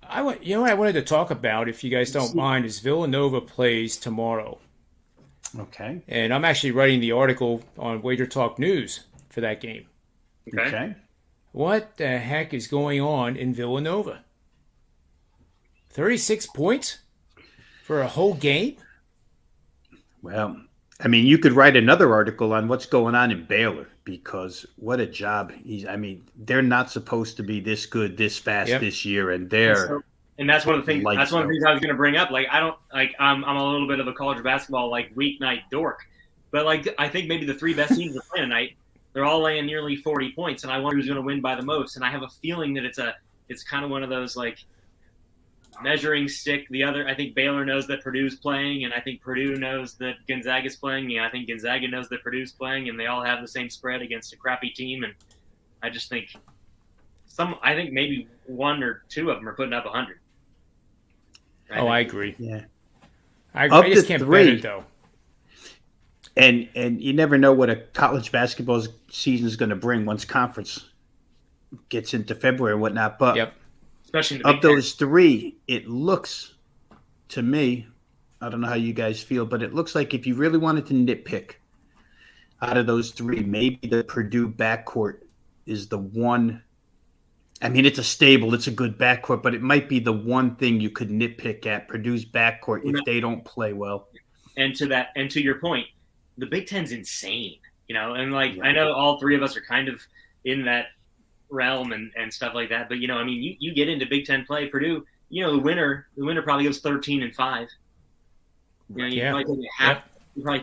What I wanted to talk about, if you guys don't mind, is Villanova plays tomorrow. Okay. And I'm actually writing the article on WagerTalk News for that game. Okay. What the heck is going on in Villanova? 36 points for a whole game? Well, I mean, you could write another article on what's going on in Baylor because what a job. They're not supposed to be this good, this fast this year, and they're. And that's one of the things. That's one of the things I was going to bring up. Like, I don't like. I'm a little bit of a college basketball weeknight dork, but I think maybe the three best teams are playing tonight. They're all laying nearly 40 points, and I wonder who's going to win by the most. And I have a feeling that it's kind of one of those measuring stick. I think Baylor knows that Purdue's playing, and I think Purdue knows that Gonzaga's playing. Yeah, I think Gonzaga knows that Purdue's playing, and they all have the same spread against a crappy team. And I just think I think maybe one or two of them are putting up 100. I agree. Yeah, I just can't bet it though. And you never know what a college basketball season is going to bring once conference gets into February and whatnot. But especially of those three, it looks to me, I don't know how you guys feel, but it looks like if you really wanted to nitpick out of those three, maybe the Purdue backcourt is the one. I mean, it's a good backcourt, but it might be the one thing you could nitpick at Purdue's backcourt if they don't play well. And to your point, the Big Ten's insane, and I know all three of us are kind of in that realm and stuff like that. But, you get into Big Ten play, Purdue, the winner probably goes 13-5. You probably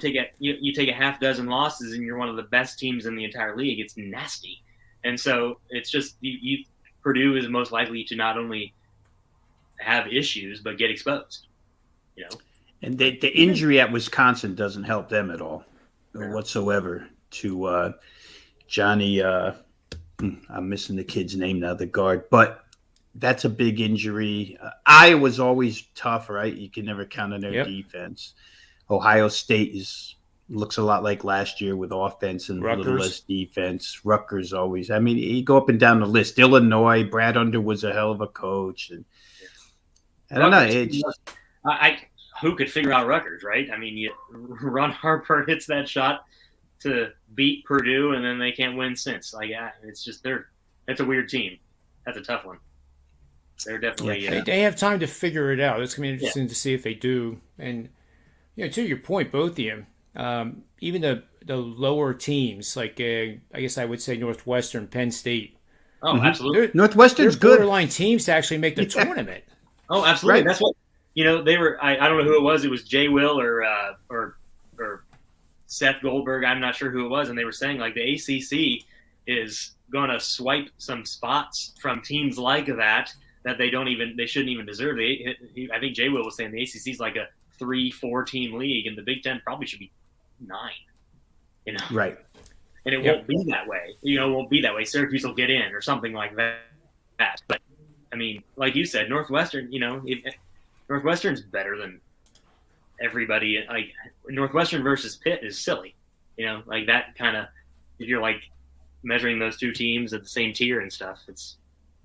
take a half dozen losses and you're one of the best teams in the entire league. It's nasty. And so it's just Purdue is most likely to not only have issues, but get exposed, And the injury at Wisconsin doesn't help them at all whatsoever to Johnny. I'm missing the kid's name now, the guard, but that's a big injury. Iowa's always tough, right? You can never count on their defense. Ohio State looks a lot like last year with offense and a little less defense. Rutgers always. I mean, you go up and down the list. Illinois, Brad Underwood's a hell of a coach. And I don't know. Who could figure out Rutgers, right? I mean, Ron Harper hits that shot to beat Purdue, and then they can't win since. It's just that's a weird team. That's a tough one. They're definitely they have time to figure it out. It's going to be interesting to see if they do. And to your point, both of you, even the lower teams, I guess I would say Northwestern, Penn State. Oh, absolutely. Northwestern's good. Borderline teams to actually make the tournament. Oh, absolutely. Right. That's what they were. I don't know who it was. It was Jay Will or Seth Goldberg, I'm not sure who it was, and they were saying like the ACC is going to swipe some spots from teams like that they shouldn't even deserve. I think Jay Will was saying the ACC is like a 3-4 team league, and the Big Ten probably should be 9. Right. And it won't be that way. It won't be that way. Syracuse will get in or something like that. But I mean, like you said, Northwestern. Northwestern's better than everybody. Like Northwestern versus Pitt is silly. Like that kind of, if you're like measuring those two teams at the same tier and stuff, it's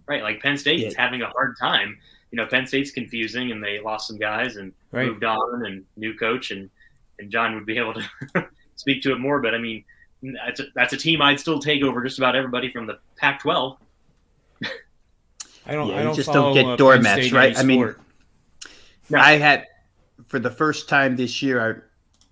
right. Like Penn State is having a hard time. Penn State's confusing, and they lost some guys and moved on, and new coach, and John would be able to speak to it more. But I mean, that's a team I'd still take over just about everybody from the Pac-12. I don't just follow, don't get doormats, right? I mean, I had for the first time this year,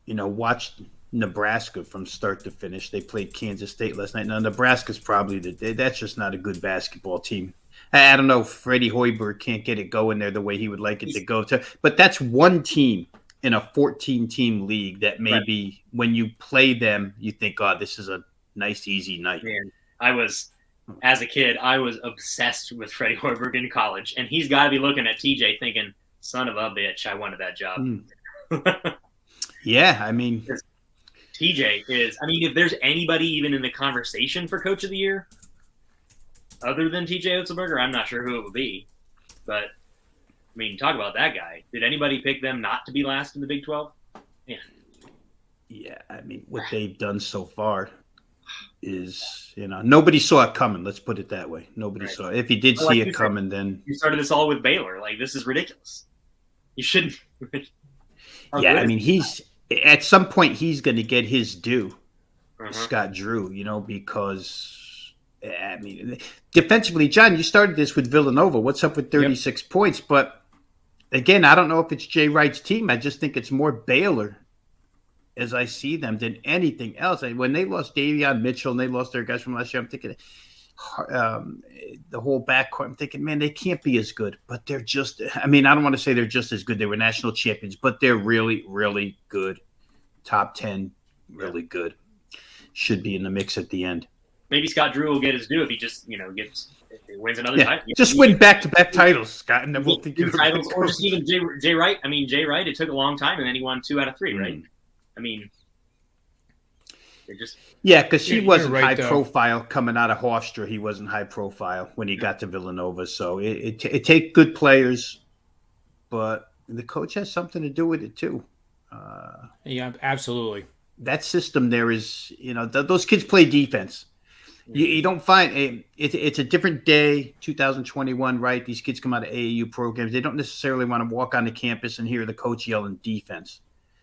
I watched Nebraska from start to finish. They played Kansas State last night. Now Nebraska's probably that's just not a good basketball team. I don't know. Freddie Hoiberg can't get it going there the way he would like it to go to. But that's one team in a 14-team league that maybe when you play them, you think, oh, this is a nice, easy night. Man, as a kid, I was obsessed with Freddie Hoiberg in college. And he's got to be looking at TJ thinking, son of a bitch, I wanted that job. Yeah, I mean. TJ is, if there's anybody even in the conversation for Coach of the Year, other than TJ Otzelberger, I'm not sure who it would be. But, talk about that guy. Did anybody pick them not to be last in the Big 12? Yeah. Yeah, what they've done so far is, nobody saw it coming. Let's put it that way. Nobody saw it. If you did see it coming, then. You started this all with Baylor. Like, this is ridiculous. You shouldn't. Yeah, he's. At some point, he's going to get his due, Scott Drew, because, defensively, John, you started this with Villanova. What's up with 36 points? But, again, I don't know if it's Jay Wright's team. I just think it's more Baylor as I see them than anything else. When they lost Davion Mitchell and they lost their guys from last year, I'm thinking the whole backcourt, I'm thinking, man, they can't be as good. But they're just – I don't want to say they're just as good. They were national champions, but they're really, really good. Top 10, really good. Should be in the mix at the end. Maybe Scott Drew will get his due if he just, wins another title. Just win back-to-back titles, Scott, and then we'll think titles, or just even Jay Wright. Jay Wright, it took a long time, and then he won 2 out of 3, right? Because he wasn't high profile coming out of Hofstra. He wasn't high profile when he got to Villanova. So it takes good players, but the coach has something to do with it too. Yeah, absolutely. That system there is, those kids play defense. You don't find it's a different day, 2021, right? These kids come out of AAU programs. They don't necessarily want to walk onto campus and hear the coach yelling defense.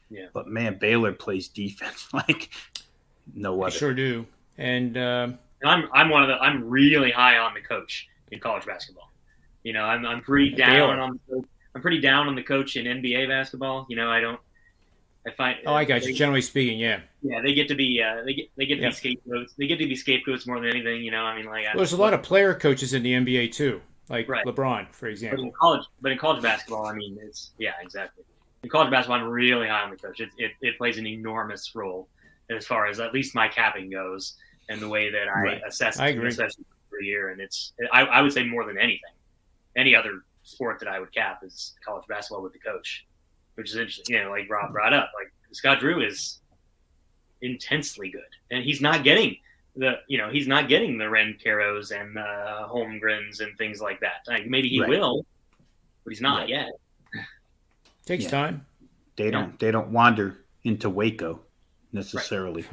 Yeah. But man, Baylor plays defense like no other. I sure do. And I'm really high on the coach in college basketball. I'm pretty down on the coach in NBA basketball. I got you. Generally speaking, yeah. Yeah, they get to be be scapegoats. They get to be scapegoats more than anything. There's a lot of player coaches in the NBA too, like LeBron, for example. But in college basketball, exactly. In college basketball, I'm really high on the coach. It plays an enormous role as far as at least my capping goes, and the way that I assess it, especially for a year. And I would say more than anything, any other sport that I would cap is college basketball with the coach. Which is interesting, like Rob brought up. Like Scott Drew is intensely good, and he's not getting the Ren Caros and Holmgrens and things like that. Like maybe he will, but he's not yet. Takes time. They don't wander into Waco necessarily.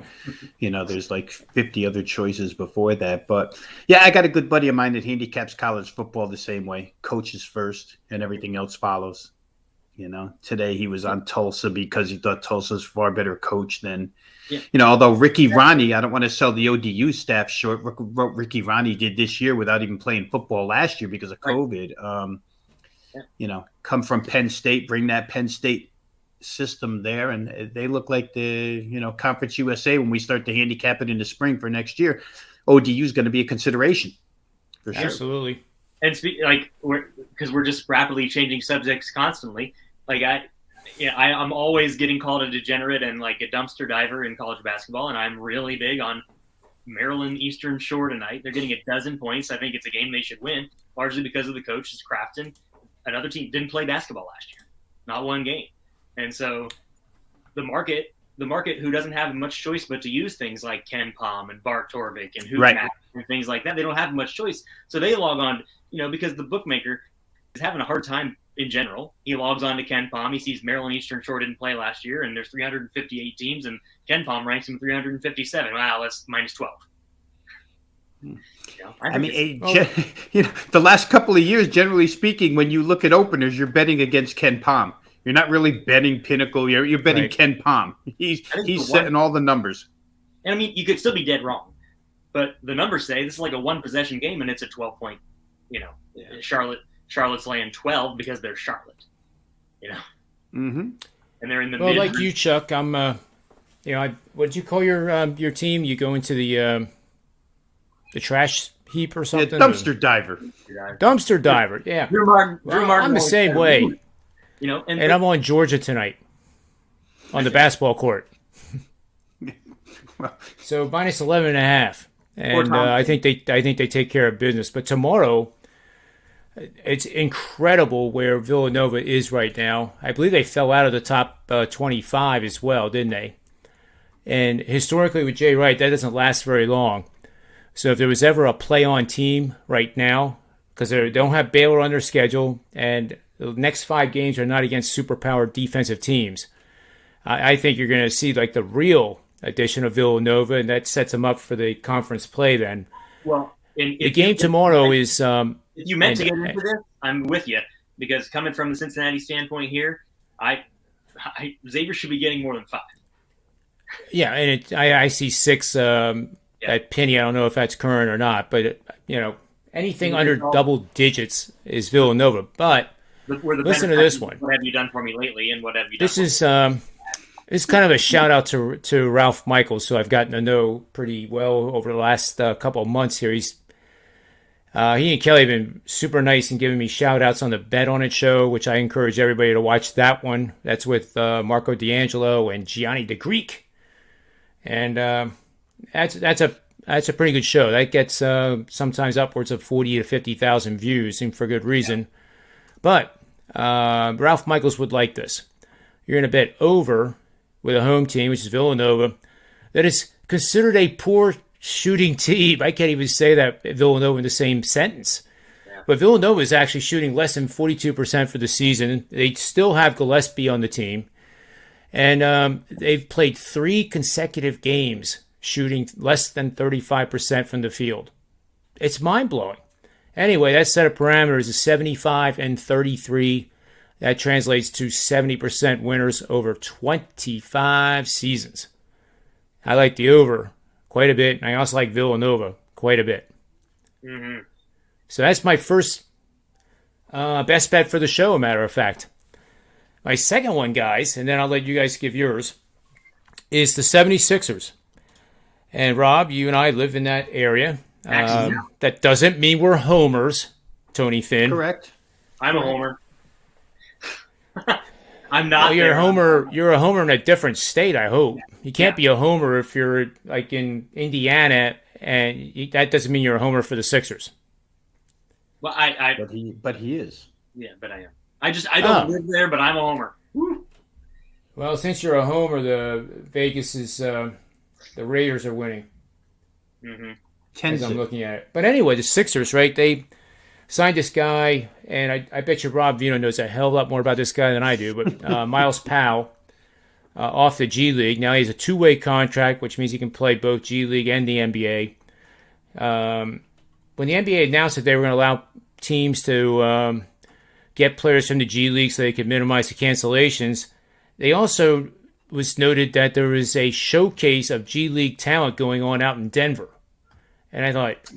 There's like 50 other choices before that. But I got a good buddy of mine that handicaps college football the same way. Coaches first, and everything else follows. Today he was on Tulsa because he thought Tulsa's a far better coach than, although Ricky Ronnie, I don't want to sell the ODU staff short, what Ricky Ronnie did this year without even playing football last year because of COVID. Come from Penn State, bring that Penn State system there, and they look like the, Conference USA when we start to handicap it in the spring for next year. ODU is going to be a consideration for sure. Absolutely. And because we're just rapidly changing subjects constantly. Like I'm always getting called a degenerate and like a dumpster diver in college basketball, and I'm really big on Maryland Eastern Shore tonight. They're getting 12 points. I think it's a game they should win, largely because of the coach's Crafton. Another team didn't play basketball last year, not one game, and so the market who doesn't have much choice but to use things like Ken Palm and Bart Torvik and Hoop Mac and things like that. They don't have much choice, so they log on. Because the bookmaker is having a hard time in general. He logs on to Ken Palm. He sees Maryland Eastern Shore didn't play last year, and there's 358 teams, and Ken Palm ranks him 357. Wow, that's minus 12. The last couple of years, generally speaking, when you look at openers, you're betting against Ken Palm. You're not really betting Pinnacle. You're betting Ken Palm. He's setting all the numbers. And I mean, you could still be dead wrong, but the numbers say this is like a 1-possession game, and it's a 12-point. Charlotte's laying 12 because they're Charlotte. Mm-hmm. And they're in the mid. Like you, Chuck. I'm. What'd you call your team? You go into the trash heap or something? Dumpster diver. Dumpster diver. Yeah. Drew Martin. I'm the same way. And I'm on Georgia tonight on the basketball court. So minus 11.5, and I think they take care of business. But tomorrow, it's incredible where Villanova is right now. I believe they fell out of the top 25 as well, didn't they? And historically with Jay Wright, that doesn't last very long. So if there was ever a play-on team right now, because they don't have Baylor on their schedule, and the next 5 games are not against superpowered defensive teams, I think you're going to see like the real addition of Villanova, and that sets them up for the conference play then. Well, the game tomorrow is... if you meant to get into this, I'm with you, because coming from the Cincinnati standpoint here, Xavier should be getting more than 5. Yeah, and I see 6 at Penny. I don't know if that's current or not, but anything under double digits is Villanova. But listen to this one. What have you done for me lately, and what have you done? This is it's kind of a shout out to Ralph Michaels, who I've gotten to know pretty well over the last couple of months here. He and Kelly have been super nice and giving me shout outs on the Bet On It show, which I encourage everybody to watch that one. That's with Marco D'Angelo and Gianni the Greek. And that's a pretty good show. That gets sometimes upwards of 40 to 50,000 views, and for good reason. But Ralph Michaels would like this. You're going to bet over with a home team, which is Villanova, that is considered a poor shooting team. I can't even say that Villanova in the same sentence. Yeah. But Villanova is actually shooting less than 42% for the season. They still have Gillespie on the team. And they've played 3 consecutive games shooting less than 35% from the field. It's mind-blowing. Anyway, that set of parameters is 75-33. That translates to 70% winners over 25 seasons. I like the over quite a bit, and I also like Villanova quite a bit. Mm-hmm. So that's my first best bet for the show, a matter of fact. My second one, guys, and then I'll let you guys give yours, is the 76ers. And Rob, you and I live in that area. That doesn't mean we're homers, Tony Finn. Correct. I'm a homer. I'm not. Well, you're a homer. You're a homer in a different state, I hope. You can't be a homer if you're like in Indiana, and that doesn't mean you're a homer for the Sixers. Well, but he is. Yeah, but I am. I don't live there, but I'm a homer. Woo. Well, since you're a homer, the Vegas is the Raiders are winning. Mm-hmm. As I'm looking at it. But anyway, the Sixers, right? They signed this guy, and I bet you Rob Veno knows a hell of a lot more about this guy than I do, but Miles Powell off the G League. Now he has a 2-way contract, which means he can play both G League and the NBA. When the NBA announced that they were going to allow teams to get players from the G League so they could minimize the cancellations, they also was noted that there was a showcase of G League talent going on out in Denver. And I thought,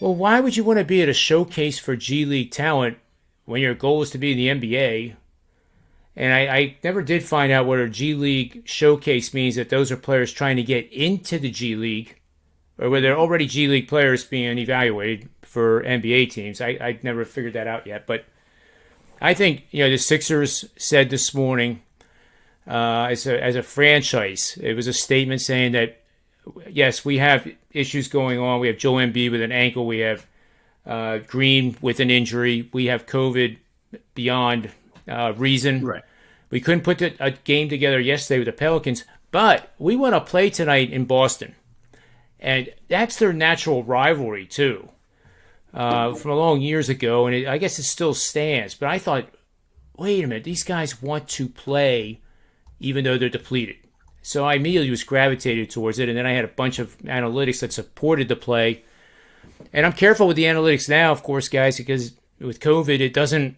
well, why would you want to be at a showcase for G League talent when your goal is to be in the NBA? And I never did find out what a G League showcase means, that those are players trying to get into the G League, or whether they're already G League players being evaluated for NBA teams. I never figured that out yet. But I think the Sixers said this morning as a franchise, it was a statement saying that yes, we have issues going on. We have Joel Embiid with an ankle. We have Green with an injury. We have COVID beyond reason. Right. We couldn't put a game together yesterday with the Pelicans, but we want to play tonight in Boston. And that's their natural rivalry, too, from a long years ago. And I guess it still stands. But I thought, wait a minute, these guys want to play even though they're depleted. So I immediately was gravitated towards it. And then I had a bunch of analytics that supported the play. And I'm careful with the analytics now, of course, guys, because with COVID, it doesn't,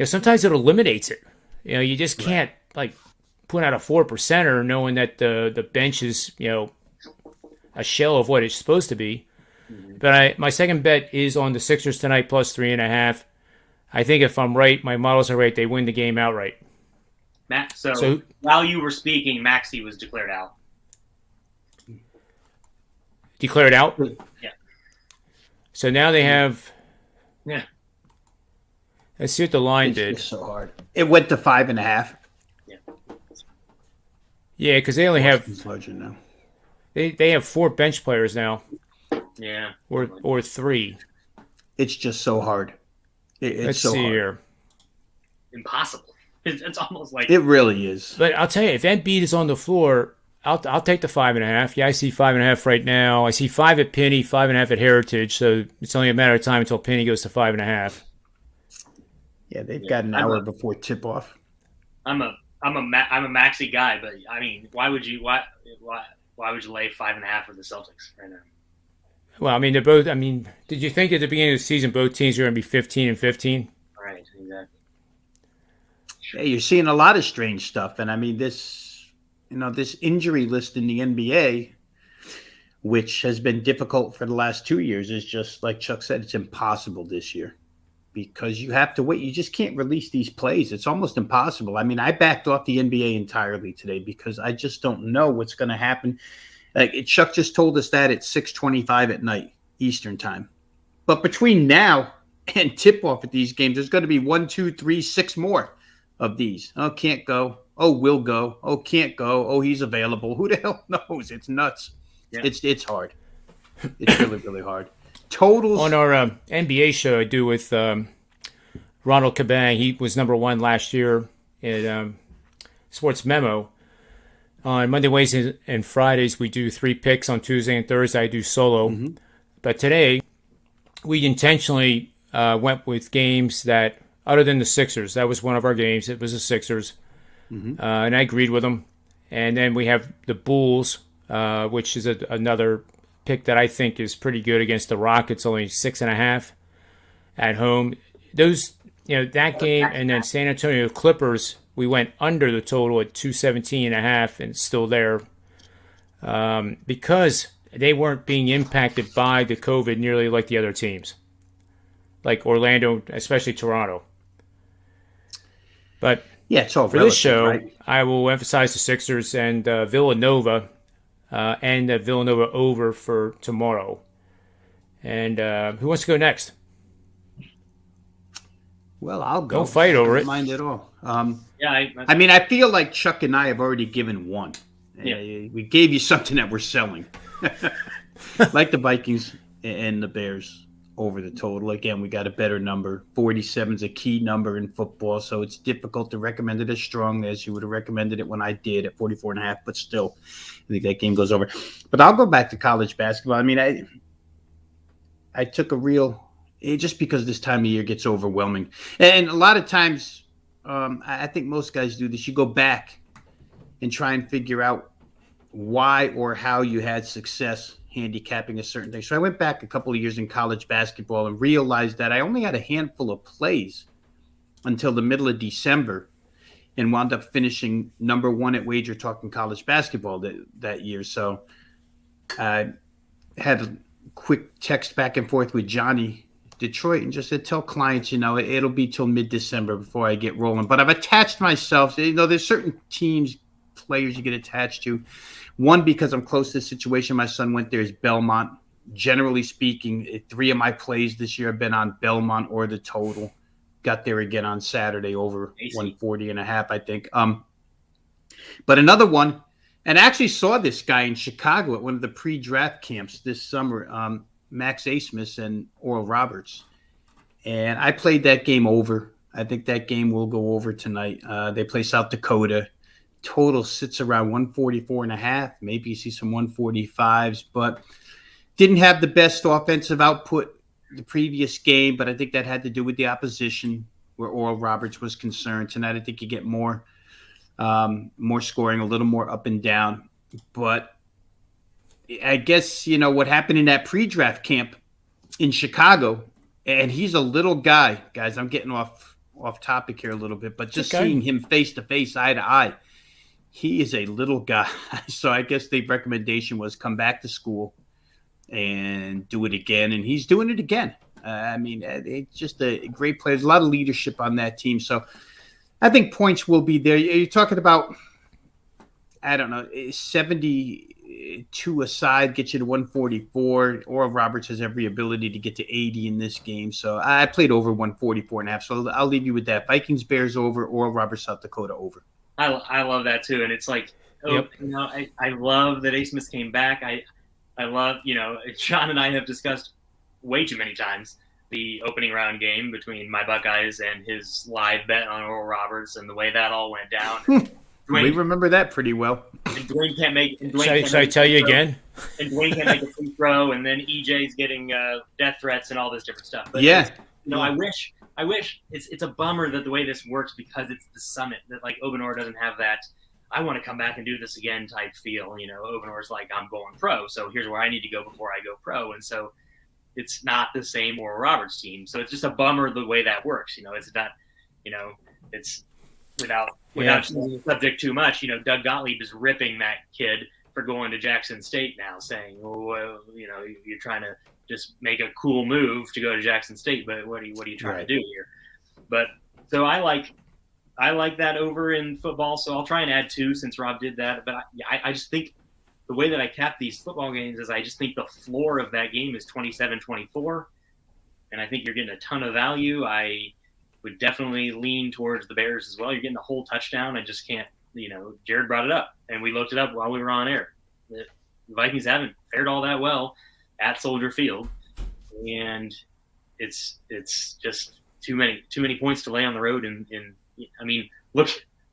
sometimes it eliminates it. You just can't, put out a 4%er knowing that the bench is, a shell of what it's supposed to be. Mm-hmm. But my second bet is on the Sixers tonight plus 3.5. I think if I'm right, my models are right, they win the game outright. Matt, so while you were speaking, Maxey was declared out. Declared out? Yeah. So now they have... Yeah. Let's see what the line did. It's so hard. It went to 5.5. Yeah. Yeah, because they only have... Now. They have 4 bench players now. Yeah. Or 3. It's just so hard. Let's see here. Impossible. It's almost like... It really is. But I'll tell you, if Embiid is on the floor, I'll take the 5.5. Yeah, I see 5.5 right now. I see 5 at Penny, 5.5 at Heritage. So it's only a matter of time until Penny goes to 5.5. Yeah, they've got an hour before tip off. I'm a Maxey guy, but I mean, why would you lay 5.5 for the Celtics right now? Well, I mean, they're both. I mean, did you think at the beginning of the season both teams were going to be 15 and 15? Right, exactly. Yeah, you're seeing a lot of strange stuff, and I mean this injury list in the NBA, which has been difficult for the last 2 years, is just like Chuck said, it's impossible this year. Because you have to wait. You just can't release these plays. It's almost impossible. I mean, I backed off the NBA entirely today because I just don't know what's going to happen. Chuck just told us that at 6:25 at night, Eastern time. But between now and tip-off at these games, there's going to be 1, 2, 3, 6 more of these. Oh, can't go. Oh, will go. Oh, can't go. Oh, he's available. Who the hell knows? It's nuts. Yeah. It's hard. It's really, really hard. Totals on our NBA show I do with Ronald Cabang. He was number 1 last year at SportsMemo. On Monday, Wednesdays, and Fridays, we do 3 picks. On Tuesday and Thursday, I do solo. Mm-hmm. But today, we intentionally went with games that, other than the Sixers, that was one of our games. It was the Sixers. Mm-hmm. And I agreed with them. And then we have the Bulls, which is another pick that I think is pretty good against the Rockets, only 6.5 at home. Those, that game, and then San Antonio Clippers, we went under the total at 217.5 and still there because they weren't being impacted by the COVID nearly like the other teams, like Orlando, especially Toronto. But yeah, it's all for relative, this show, right? I will emphasize the Sixers and Villanova. And Villanova over for tomorrow. And who wants to go next? Well, I'll go. Don't fight over it. Don't mind at all. Yeah, I mean, I feel like Chuck and I have already given one. Yeah. We gave you something that we're selling. Like the Vikings and the Bears over the total. Again, we got a better number. 47 is a key number in football, so it's difficult to recommend it as strong as you would have recommended it when I did at 44.5, but still, I think that game goes over. But I'll go back to college basketball. I mean, I took a real – just because this time of year gets overwhelming. And a lot of times, I think most guys do this. You go back and try and figure out why or how you had success handicapping a certain thing. So I went back a couple of years in college basketball and realized that I only had a handful of plays until the middle of December and wound up finishing number 1 at WagerTalk in college basketball that year. So I had a quick text back and forth with Johnny Detroit and just said, tell clients, it'll be till mid-December before I get rolling. But I've attached myself, there's certain teams, players you get attached to. One, because I'm close to the situation my son went there, is Belmont. Generally speaking, 3 of my plays this year have been on Belmont or the total. got there again on Saturday over 140.5, I think. But another one, and I actually saw this guy in Chicago at one of the pre-draft camps this summer, Max Asmus and Oral Roberts. And I played that game over. I think that game will go over tonight. They play South Dakota. Total sits around 144.5. Maybe you see some 145s, but didn't have the best offensive output the previous game, but I think that had to do with the opposition where Oral Roberts was concerned. Tonight, I think you get more scoring, a little more up and down. But I guess, what happened in that pre-draft camp in Chicago, and he's a little guy. Guys, I'm getting off topic here a little bit, but just seeing him face-to-face, eye-to-eye, he is a little guy. So I guess the recommendation was come back to school and do it again, and he's doing it again. It's just a great player. There's a lot of leadership on that team. So I think points will be there. You're talking about, 72 aside, get you to 144. Oral Roberts has every ability to get to 80 in this game. So I played over 144.5. So I'll leave you with that. Vikings, Bears over, Oral Roberts, South Dakota over. I love that too. And it's like, I love that A. Smith came back. I love, John and I have discussed way too many times the opening round game between my Buckeyes and his live bet on Oral Roberts and the way that all went down. We remember that pretty well. And Dwayne can't make. Should I tell you again? And Dwayne can't make a free throw, and then EJ's getting death threats and all this different stuff. But I wish it's a bummer that the way this works because it's the summit that like Obanor doesn't have that. I want to come back and do this again type feel. Obanor's like, I'm going pro, so here's where I need to go before I go pro. And so it's not the same Oral Roberts team. So it's just a bummer the way that works. It's not, it's without the subject too much. Doug Gottlieb is ripping that kid for going to Jackson State now, saying, you're trying to just make a cool move to go to Jackson State, but what are you trying to do here? But so I like that over in football, so I'll try and add 2 since Rob did that. But I just think the way that I cap these football games is I just think the floor of that game is 27-24, and I think you're getting a ton of value. I would definitely lean towards the Bears as well. You're getting a whole touchdown. I just can't, Jared brought it up, and we looked it up while we were on air. The Vikings haven't fared all that well at Soldier Field, and it's just too many points to lay on the road. And look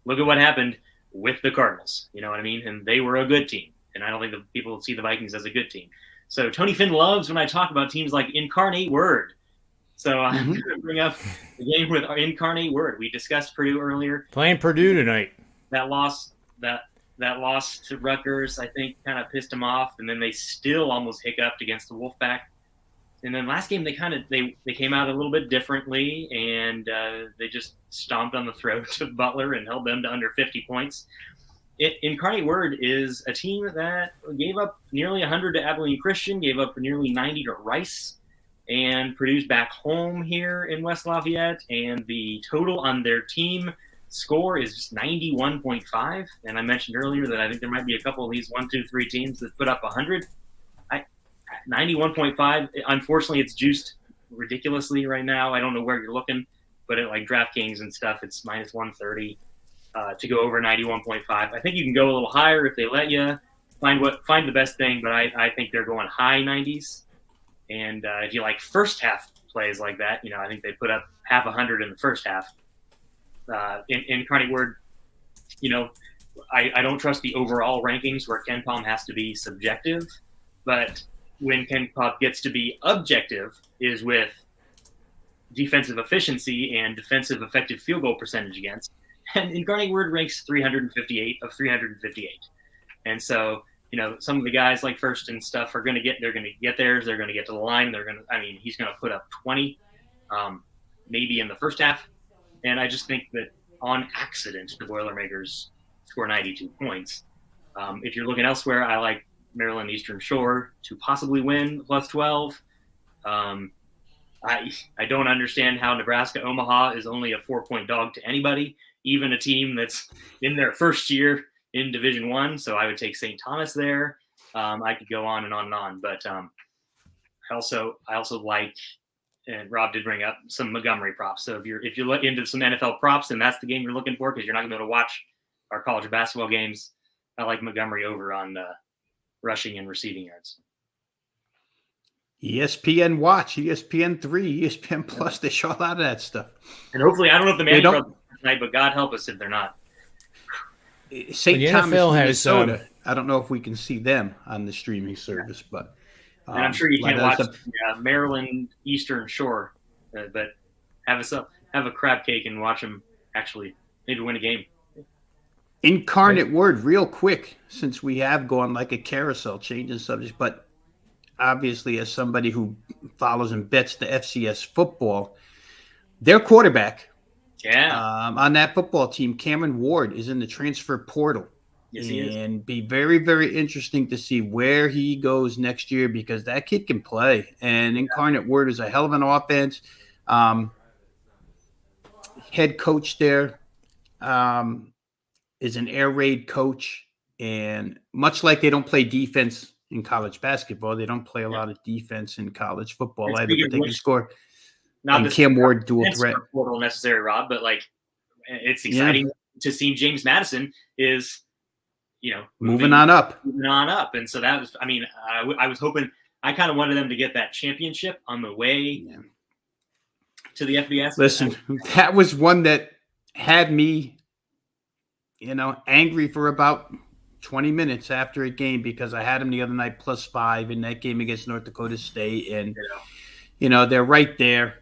at what happened with the Cardinals. You know what I mean? And they were a good team, and I don't think the people see the Vikings as a good team. So Tony Finn loves when I talk about teams like Incarnate Word. So I'm going to bring up the game with our Incarnate Word. We discussed Purdue earlier. Playing Purdue tonight. That loss to Rutgers, I think, kind of pissed them off, and then they still almost hiccuped against the Wolfpack. And then last game, they came out a little bit differently, and they just stomped on the throat of Butler and held them to under 50 points. Incarnate Word is a team that gave up nearly 100 to Abilene Christian, gave up nearly 90 to Rice, and Purdue's back home here in West Lafayette, and the total on their team score is just 91.5. And I mentioned earlier that I think there might be a couple of these 1, 2, 3 teams that put up 100. 91.5. Unfortunately, it's juiced ridiculously right now. I don't know where you're looking, but at like DraftKings and stuff, it's minus 130 to go over 91.5. I think you can go a little higher if they let you find the best thing, but I think they're going high 90s. And if you like first half plays like that, I think they put up half 100 in the first half. Incarnate Word, I don't trust the overall rankings where Ken Palm has to be subjective, but when Ken Palm gets to be objective is with defensive efficiency and defensive effective field goal percentage against. And Incarnate Word ranks 358 of 358. And so, some of the guys like First and stuff they're going to get theirs. They're going to get to the line. He's going to put up 20, maybe in the first half. And I just think that on accident, the Boilermakers score 92 points. If you're looking elsewhere, I like Maryland Eastern Shore to possibly win plus 12. I don't understand how Nebraska Omaha is only a 4-point dog to anybody, even a team that's in their first year in Division I. So I would take St. Thomas there. I could go on and on and on, but I also like and Rob did bring up some Montgomery props. So if you're into some NFL props, then that's the game you're looking for because you're not going to be able to watch our college basketball games. I like Montgomery over on rushing and receiving yards. ESPN Watch, ESPN 3, ESPN Plus, they show a lot of that stuff. And hopefully, I don't know if the Manny brothers tonight, but God help us if they're not. St. Thomas, Minnesota. I don't know if we can see them on the streaming service, but and I'm sure you can't watch Maryland Eastern Shore, but have a crab cake and watch them actually maybe win a game. Incarnate Word, real quick, since we have gone like a carousel, changing subjects, but obviously as somebody who follows and bets the FCS football, their quarterback on that football team, Cameron Ward, is in the transfer portal. Yes, he is. And be very, very interesting to see where he goes next year because that kid can play. And Incarnate Word is a hell of an offense. Head coach there is an air raid coach. And much like they don't play defense in college basketball, they don't play a lot of defense in college football either, but they can score. Not Cam Ward dual threat. Portal necessary, Rob, but like it's exciting to see James Madison is, moving on up. And so that was, I was hoping, I kind of wanted them to get that championship on the way to the FBS. Listen, that was one that had me, angry for about 20 minutes after a game because I had them the other night +5 in that game against North Dakota State. And, they're right there.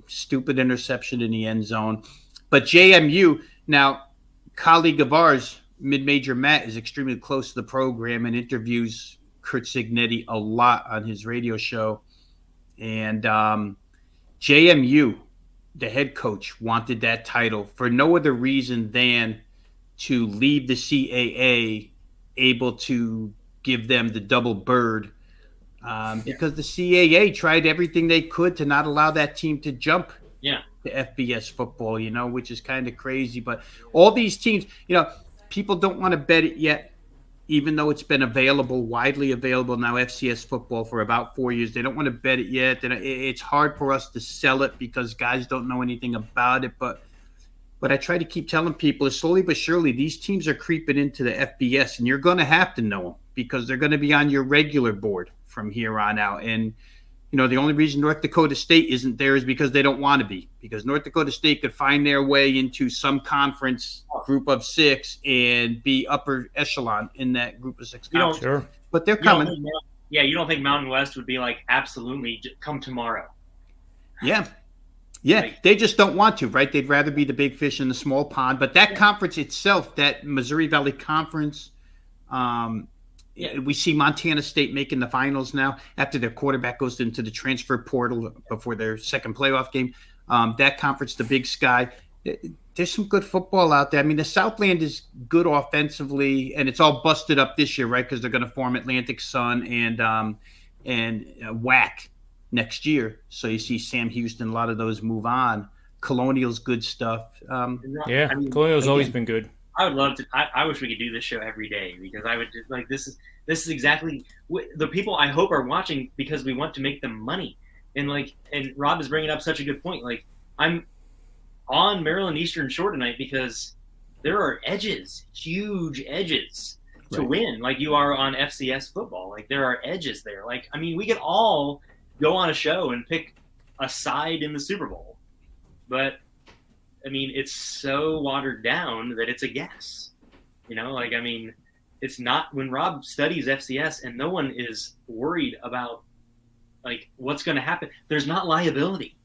Stupid interception in the end zone. But JMU, now, colleague of ours, Mid-Major Matt, is extremely close to the program and interviews Kurt Signetti a lot on his radio show. And JMU, the head coach, wanted that title for no other reason than to leave the CAA able to give them the double bird because the CAA tried everything they could to not allow that team to jump to FBS football, which is kind of crazy. But all these teams, people don't want to bet it yet, even though it's been widely available now, FCS football for about 4 years. They don't want to bet it yet. And it's hard for us to sell it because guys don't know anything about it. But I try to keep telling people is slowly but surely these teams are creeping into the FBS, and you're going to have to know them because they're going to be on your regular board from here on out. And, the only reason North Dakota State isn't there is because they don't want to be, because North Dakota State could find their way into some conference group of 6 and be upper echelon in that group of 6 conference. Sure. But they're coming. You don't think Mountain West would be like, absolutely, come tomorrow? Yeah. Yeah, they just don't want to, right? They'd rather be the big fish in the small pond. But that conference itself, that Missouri Valley Conference, we see Montana State making the finals now after their quarterback goes into the transfer portal before their second playoff game. That conference, the Big Sky, there's some good football out there. I mean, the Southland is good offensively, and it's all busted up this year, right? Because they're going to form Atlantic Sun and WAC next year. So you see Sam Houston, a lot of those move on. Colonial's good stuff. Colonial's always been good. I would love to. I wish we could do this show every day because I would just like this is exactly what the people I hope are watching because we want to make them money. And Rob is bringing up such a good point. Like I'm on Maryland Eastern Shore tonight because there are edges, huge edges to win. Like you are on FCS football. Like there are edges there. Like we could all go on a show and pick a side in the Super Bowl, but it's so watered down that it's a guess, it's not when Rob studies FCS and no one is worried about what's going to happen. There's not liability,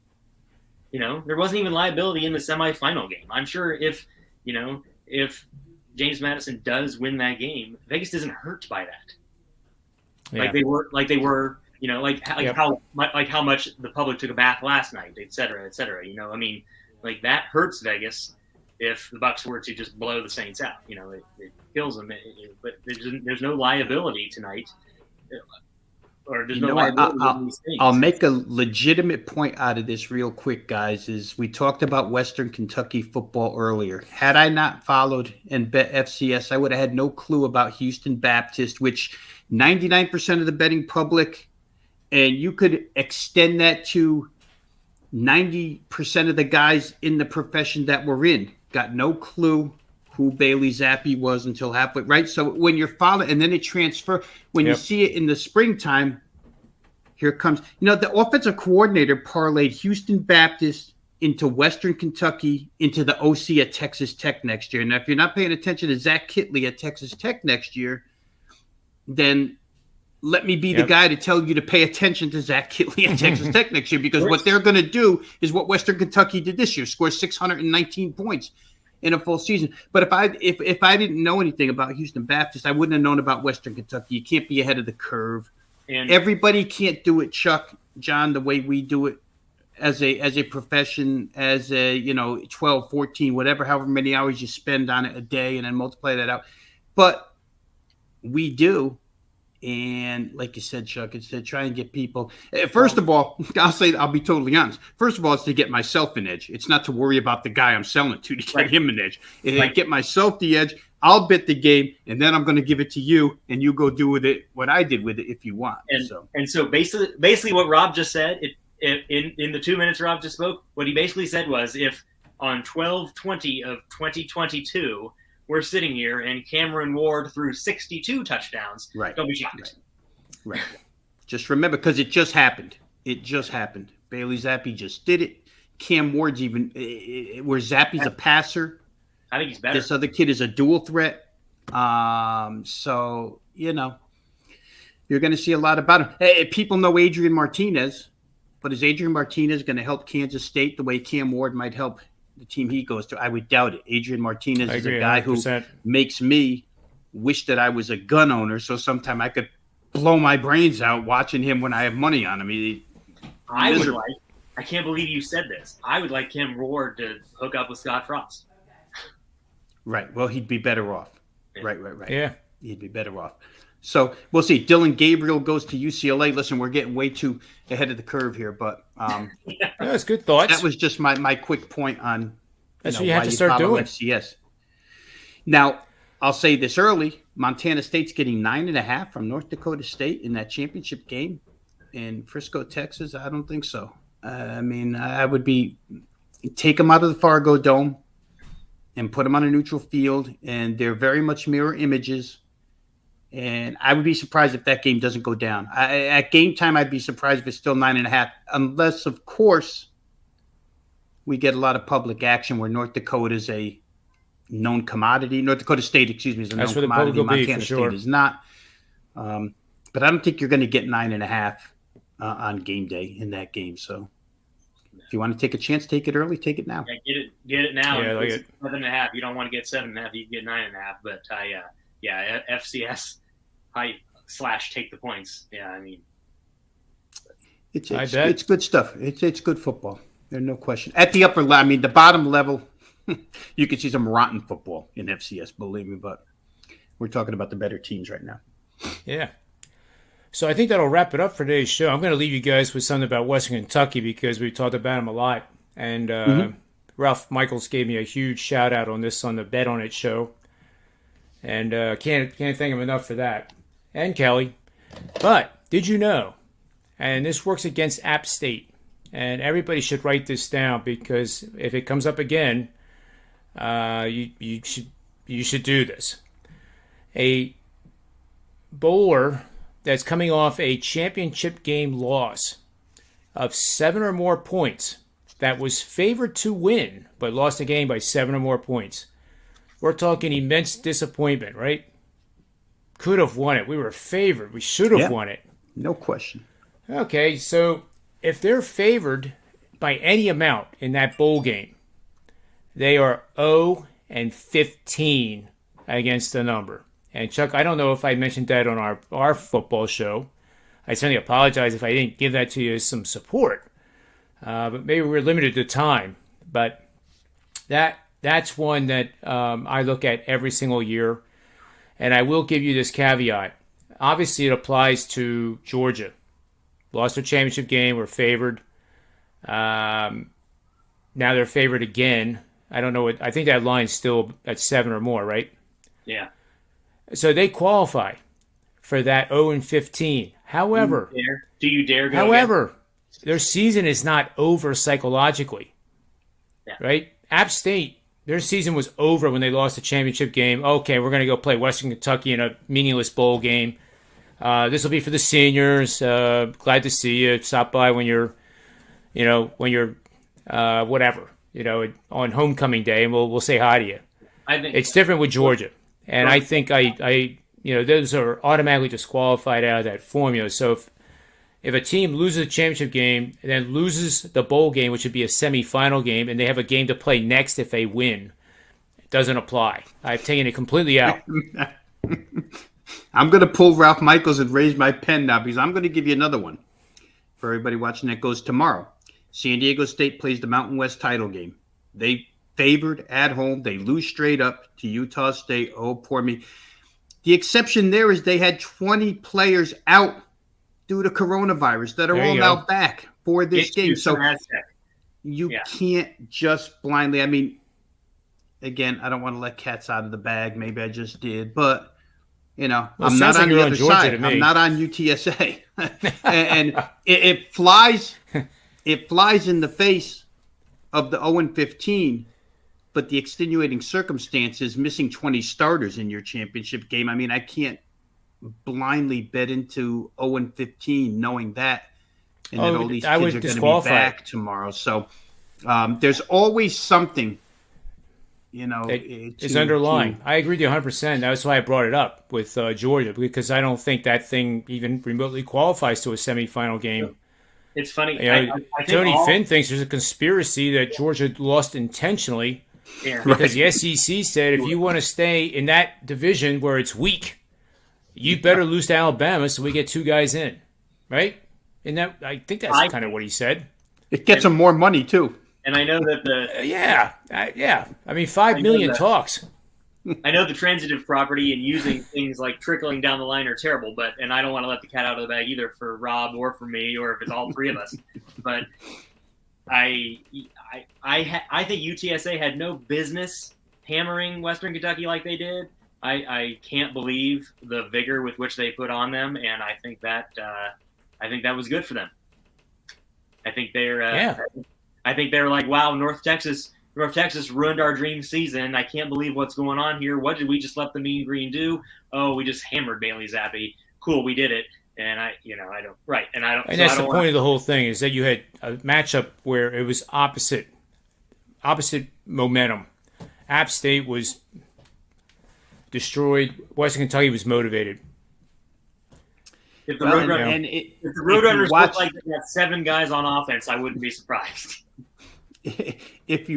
there wasn't even liability in the semifinal game. I'm sure if James Madison does win that game, Vegas isn't hurt by that. Yeah. How much the public took a bath last night, et cetera, et cetera. That hurts Vegas if the Bucs were to just blow the Saints out. It kills them. But there's no liability tonight, or there's no liability in these things. I'll make a legitimate point out of this real quick, guys. Is we talked about Western Kentucky football earlier. Had I not followed and bet FCS, I would have had no clue about Houston Baptist, which 99% of the betting public And you could extend that to 90% of the guys in the profession that we're in. Got no clue who Bailey Zappi was until halfway, right? So when you're following, and then it transfer, when you see it in the springtime, here comes, the offensive coordinator parlayed Houston Baptist into Western Kentucky, into the OC at Texas Tech next year. Now, if you're not paying attention to Zach Kitley at Texas Tech next year, then let me be the guy to tell you to pay attention to Zach Kitley at Texas Tech next year, because what they're going to do is what Western Kentucky did this year, score 619 points in a full season. But if I didn't know anything about Houston Baptist, I wouldn't have known about Western Kentucky. You can't be ahead of the curve. And everybody can't do it, John, the way we do it as a profession, as a 12, 14, whatever, however many hours you spend on it a day, and then multiply that out. But we do. And like you said, Chuck, it's to try and get people. First of all, I'll be totally honest. First of all, it's to get myself an edge. It's not to worry about the guy I'm selling it to get him an edge. If I get myself the edge, I'll bet the game, and then I'm going to give it to you, and you go do with it what I did with it if you want. And so basically what Rob just said, in the 2 minutes Rob just spoke, what he basically said was, if on 12/20 of 2022 – we're sitting here and Cameron Ward threw 62 touchdowns. Right. Don't be shocked. Right. Just remember, because it just happened. Bailey Zappi just did it. Cam Ward's where Zappi's a passer. I think he's better. This other kid is a dual threat. So, you're going to see a lot about him. Hey, people know Adrian Martinez, but is Adrian Martinez going to help Kansas State the way Cam Ward might help the team he goes to? I would doubt it. Adrian Martinez is a guy 100%. Who makes me wish that I was a gun owner, so sometime I could blow my brains out watching him when I have money on him. I can't believe you said this. I would like Cam Ward to hook up with Scott Frost. Right. Well, he'd be better off. Yeah. Right. Yeah. He'd be better off. So we'll see. Dylan Gabriel goes to UCLA. Listen, we're getting way too ahead of the curve here, but that's good thoughts. That was just my quick point on that's what you have to start doing. FCS. Now, I'll say this early: Montana State's getting 9.5 from North Dakota State in that championship game in Frisco, Texas. I don't think so. I would take them out of the Fargo Dome and put them on a neutral field, and they're very much mirror images. And I would be surprised if that game doesn't go down. At game time, I'd be surprised if it's still 9.5, unless, of course, we get a lot of public action where North Dakota is a known commodity. North Dakota State, is a known commodity. Montana State is not. But I don't think you're going to get 9.5 on game day in that game. So if you want to take a chance, take it early, take it now. Yeah, get it now. Yeah, like it. 7.5. You don't want to get 7.5. You can get 9.5. But FCS hype / take the points. Yeah, it's good stuff. It's good football. There's no question. At the upper level, the bottom level, you can see some rotten football in FCS, believe me. But we're talking about the better teams right now. Yeah. So I think that'll wrap it up for today's show. I'm going to leave you guys with something about Western Kentucky because we talked about them a lot. And Ralph Michaels gave me a huge shout out on this on the Bet On It show. And can't thank him enough for that. And Kelly. But did you know, and this works against App State, and everybody should write this down because if it comes up again, you should do this. A bowler that's coming off a championship game loss of 7 or more points that was favored to win but lost the game by 7 or more points. We're talking immense disappointment, right? Could have won it. We were favored. We should have won it. No question. Okay, so if they're favored by any amount in that bowl game, they are 0-15 against the number. And Chuck, I don't know if I mentioned that on our football show. I certainly apologize if I didn't give that to you as some support. But maybe we're limited to time. But that's one that I look at every single year. And I will give you this caveat. Obviously, it applies to Georgia. Lost their championship game, were favored. Now they're favored again. I don't know. I think that line's still at 7 or more, right? Yeah. So they qualify for that 0-15. However, do you dare go? However, their season is not over psychologically, right? App State, their season was over when they lost the championship game. Okay, we're going to go play Western Kentucky in a meaningless bowl game. This will be for the seniors. Glad to see you. Stop by when you're whatever, on homecoming day, and we'll say hi to you. I think it's different with Georgia, and I think those are automatically disqualified out of that formula. So if a team loses a championship game and then loses the bowl game, which would be a semifinal game, and they have a game to play next if they win, it doesn't apply. I've taken it completely out. I'm going to pull Ralph Michaels and raise my pen now because I'm going to give you another one for everybody watching that goes tomorrow. San Diego State plays the Mountain West title game. They favored at home. They lose straight up to Utah State. Oh, poor me. The exception there is they had 20 players out due to coronavirus that are all now back for this game. So you can't just blindly. I mean, again, I don't want to let cats out of the bag. Maybe I just did. But, I'm not on the other side. I'm not on UTSA. and it flies in the face of the 0-15. But the extenuating circumstance is missing 20 starters in your championship game. I mean, I can't blindly bet into 0-15 knowing that. And that all these kids are going to be back tomorrow. So there's always something, it's underlying. I agree with you 100%. That's why I brought it up with Georgia, because I don't think that thing even remotely qualifies to a semifinal game. It's funny. Tony Finn thinks there's a conspiracy that Georgia lost intentionally. Yeah. Because the SEC said if you want to stay in that division where it's weak, you better lose to Alabama so we get two guys in, right? And I think that's kind of what he said. It gets them more money too. And I know that I mean, $5 million talks. I know the transitive property and using things like trickling down the line are terrible, and I don't want to let the cat out of the bag either for Rob or for me or if it's all three of us. But I think UTSA had no business hammering Western Kentucky like they did. I can't believe the vigor with which they put on them, and I think that was good for them. I think they're like, wow, North Texas ruined our dream season. I can't believe what's going on here. What did we just let the Mean Green do? Oh, we just hammered Bailey Zappi. Cool, we did it. And I don't. Right, and I don't. And that's the point of the whole thing is that you had a matchup where it was opposite momentum. App State was destroyed. Western Kentucky was motivated. If the Roadrunners looked like they had 7 guys on offense, I wouldn't be surprised. If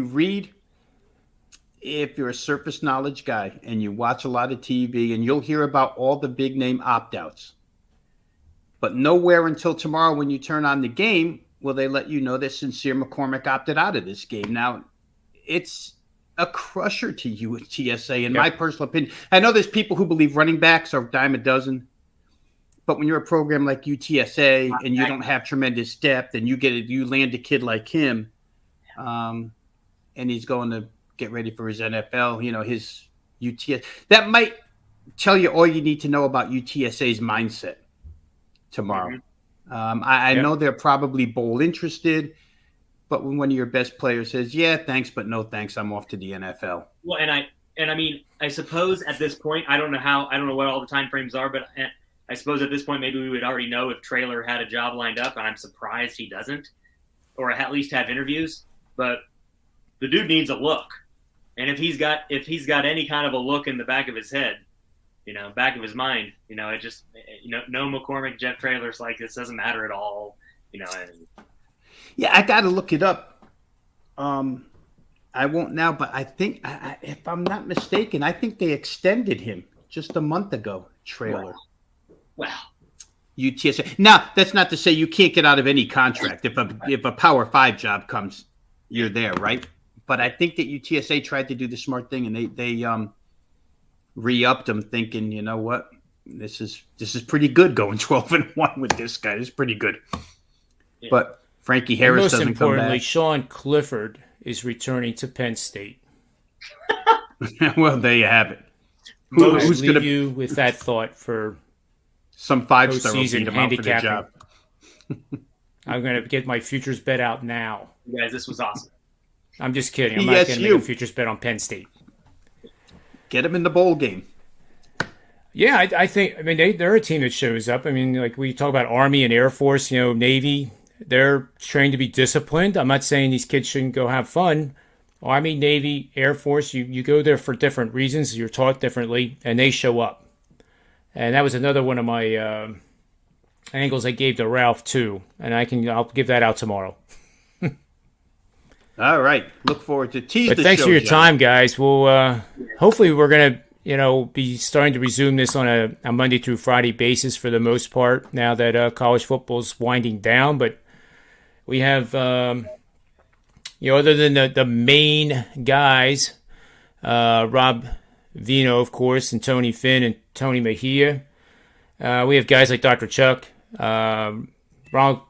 you're a surface knowledge guy and you watch a lot of TV, and you'll hear about all the big name opt-outs. But nowhere until tomorrow when you turn on the game will they let you know that Sincere McCormick opted out of this game. Now, it's a crusher to UTSA, in my personal opinion. I know there's people who believe running backs are a dime a dozen, but when you're a program like UTSA and you don't have tremendous depth and you land a kid like him, and he's going to get ready for his NFL, his UTSA, that might tell you all you need to know about UTSA's mindset tomorrow. Mm-hmm. I know they're probably bowl interested, but when one of your best players says, yeah, thanks, but no thanks, I'm off to the NFL. Well, and I mean, I suppose at this point, I don't know what all the time frames are, but I suppose at this point, maybe we would already know if Traylor had a job lined up, and I'm surprised he doesn't, or at least have interviews. But the dude needs a look. And if he's got any kind of a look in the back of his head, back of his mind, it just, no McCormick, Jeff Traylor's like, this doesn't matter at all, Yeah, I got to look it up. I won't now, but I think, if I'm not mistaken, I think they extended him just a month ago, Traylor. Wow. UTSA. Now, that's not to say you can't get out of any contract. If a Power 5 job comes, you're there, right? But I think that UTSA tried to do the smart thing, and they re-upped him, thinking, you know what, this is pretty good going 12-1 with this guy. This is pretty good. Yeah. But Frankie Harris doesn't come back. Most importantly, Sean Clifford is returning to Penn State. Well, there you have it. Who's going to leave you with that thought for Some 5-star will postseason beat him out for the handicapping. job. I'm going to get my futures bet out now. You guys, this was awesome. I'm just kidding. I'm not going to make a futures bet on Penn State. Get him in the bowl game. Yeah, I think. I mean, they're a team that shows up. I mean, like we talk about Army and Air Force, Navy. They're trained to be disciplined. I'm not saying these kids shouldn't go have fun. Army, Navy, Air Force, you go there for different reasons. You're taught differently, and they show up. And that was another one of my angles I gave to Ralph too, and I'll give that out tomorrow. All right, look forward to tease. But thanks for your time, guys. We'll hopefully we're gonna be starting to resume this on a Monday through Friday basis for the most part now that college football's winding down. But we have other than the main guys, Rob Veno, of course, and Tony Finn and Tony Mejia. We have guys like Dr. Chuck. Ronald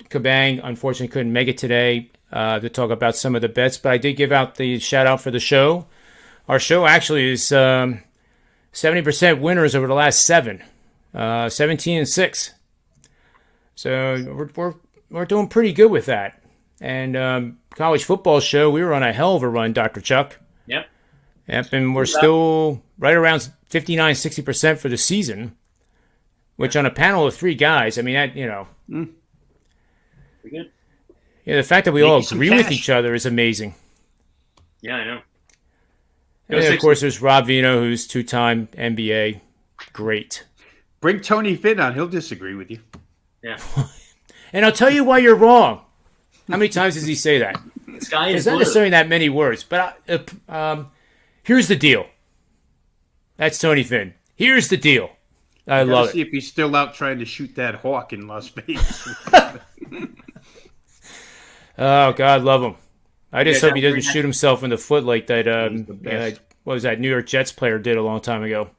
Cabang, unfortunately, couldn't make it today to talk about some of the bets, but I did give out the shout out for the show. Our show actually is 70% winners over the last 7, 17-6. So we're doing pretty good with that. And college football show, we were on a hell of a run, Dr. Chuck. Yep. And we're still right around 59-60% for the season, which on a panel of 3 guys, I mean, that, Pretty good. Yeah, the fact that we all agree with each other is amazing. Yeah, I know. And then, of course, there's Rob Veno, who's 2-time NBA. Great. Bring Tony Finn on. He'll disagree with you. Yeah. And I'll tell you why you're wrong. How many times does he say that? This guy It's is not blue. necessarily that many words, but here's the deal. That's Tony Finn. Here's the deal. I love See it. if he's still out trying to shoot that hawk in Las Vegas. Oh, God, love him. I just Yeah, hope he doesn't shoot himself in the foot like that. What was that New York Jets player did a long time ago?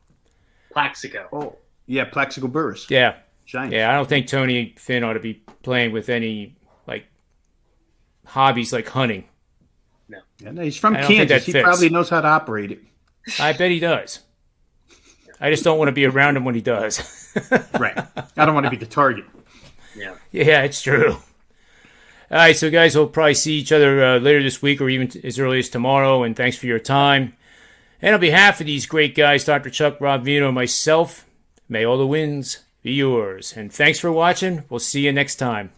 Plaxico. Oh, yeah, Plaxico Burress. Yeah. Giants. Yeah, I don't think Tony Finn ought to be playing with any hobbies like hunting. Yeah, no, he's from I don't think Kansas. that He fits. probably knows how to operate it. I bet he does. I just don't want to be around him when he does. Right. I don't want to be the target. Yeah. Yeah, it's true. All right, so guys, we'll probably see each other later this week or even as early as tomorrow, and thanks for your time. And on behalf of these great guys, Dr. Chuck, Rob Veno, and myself, may all the wins be yours. And thanks for watching. We'll see you next time.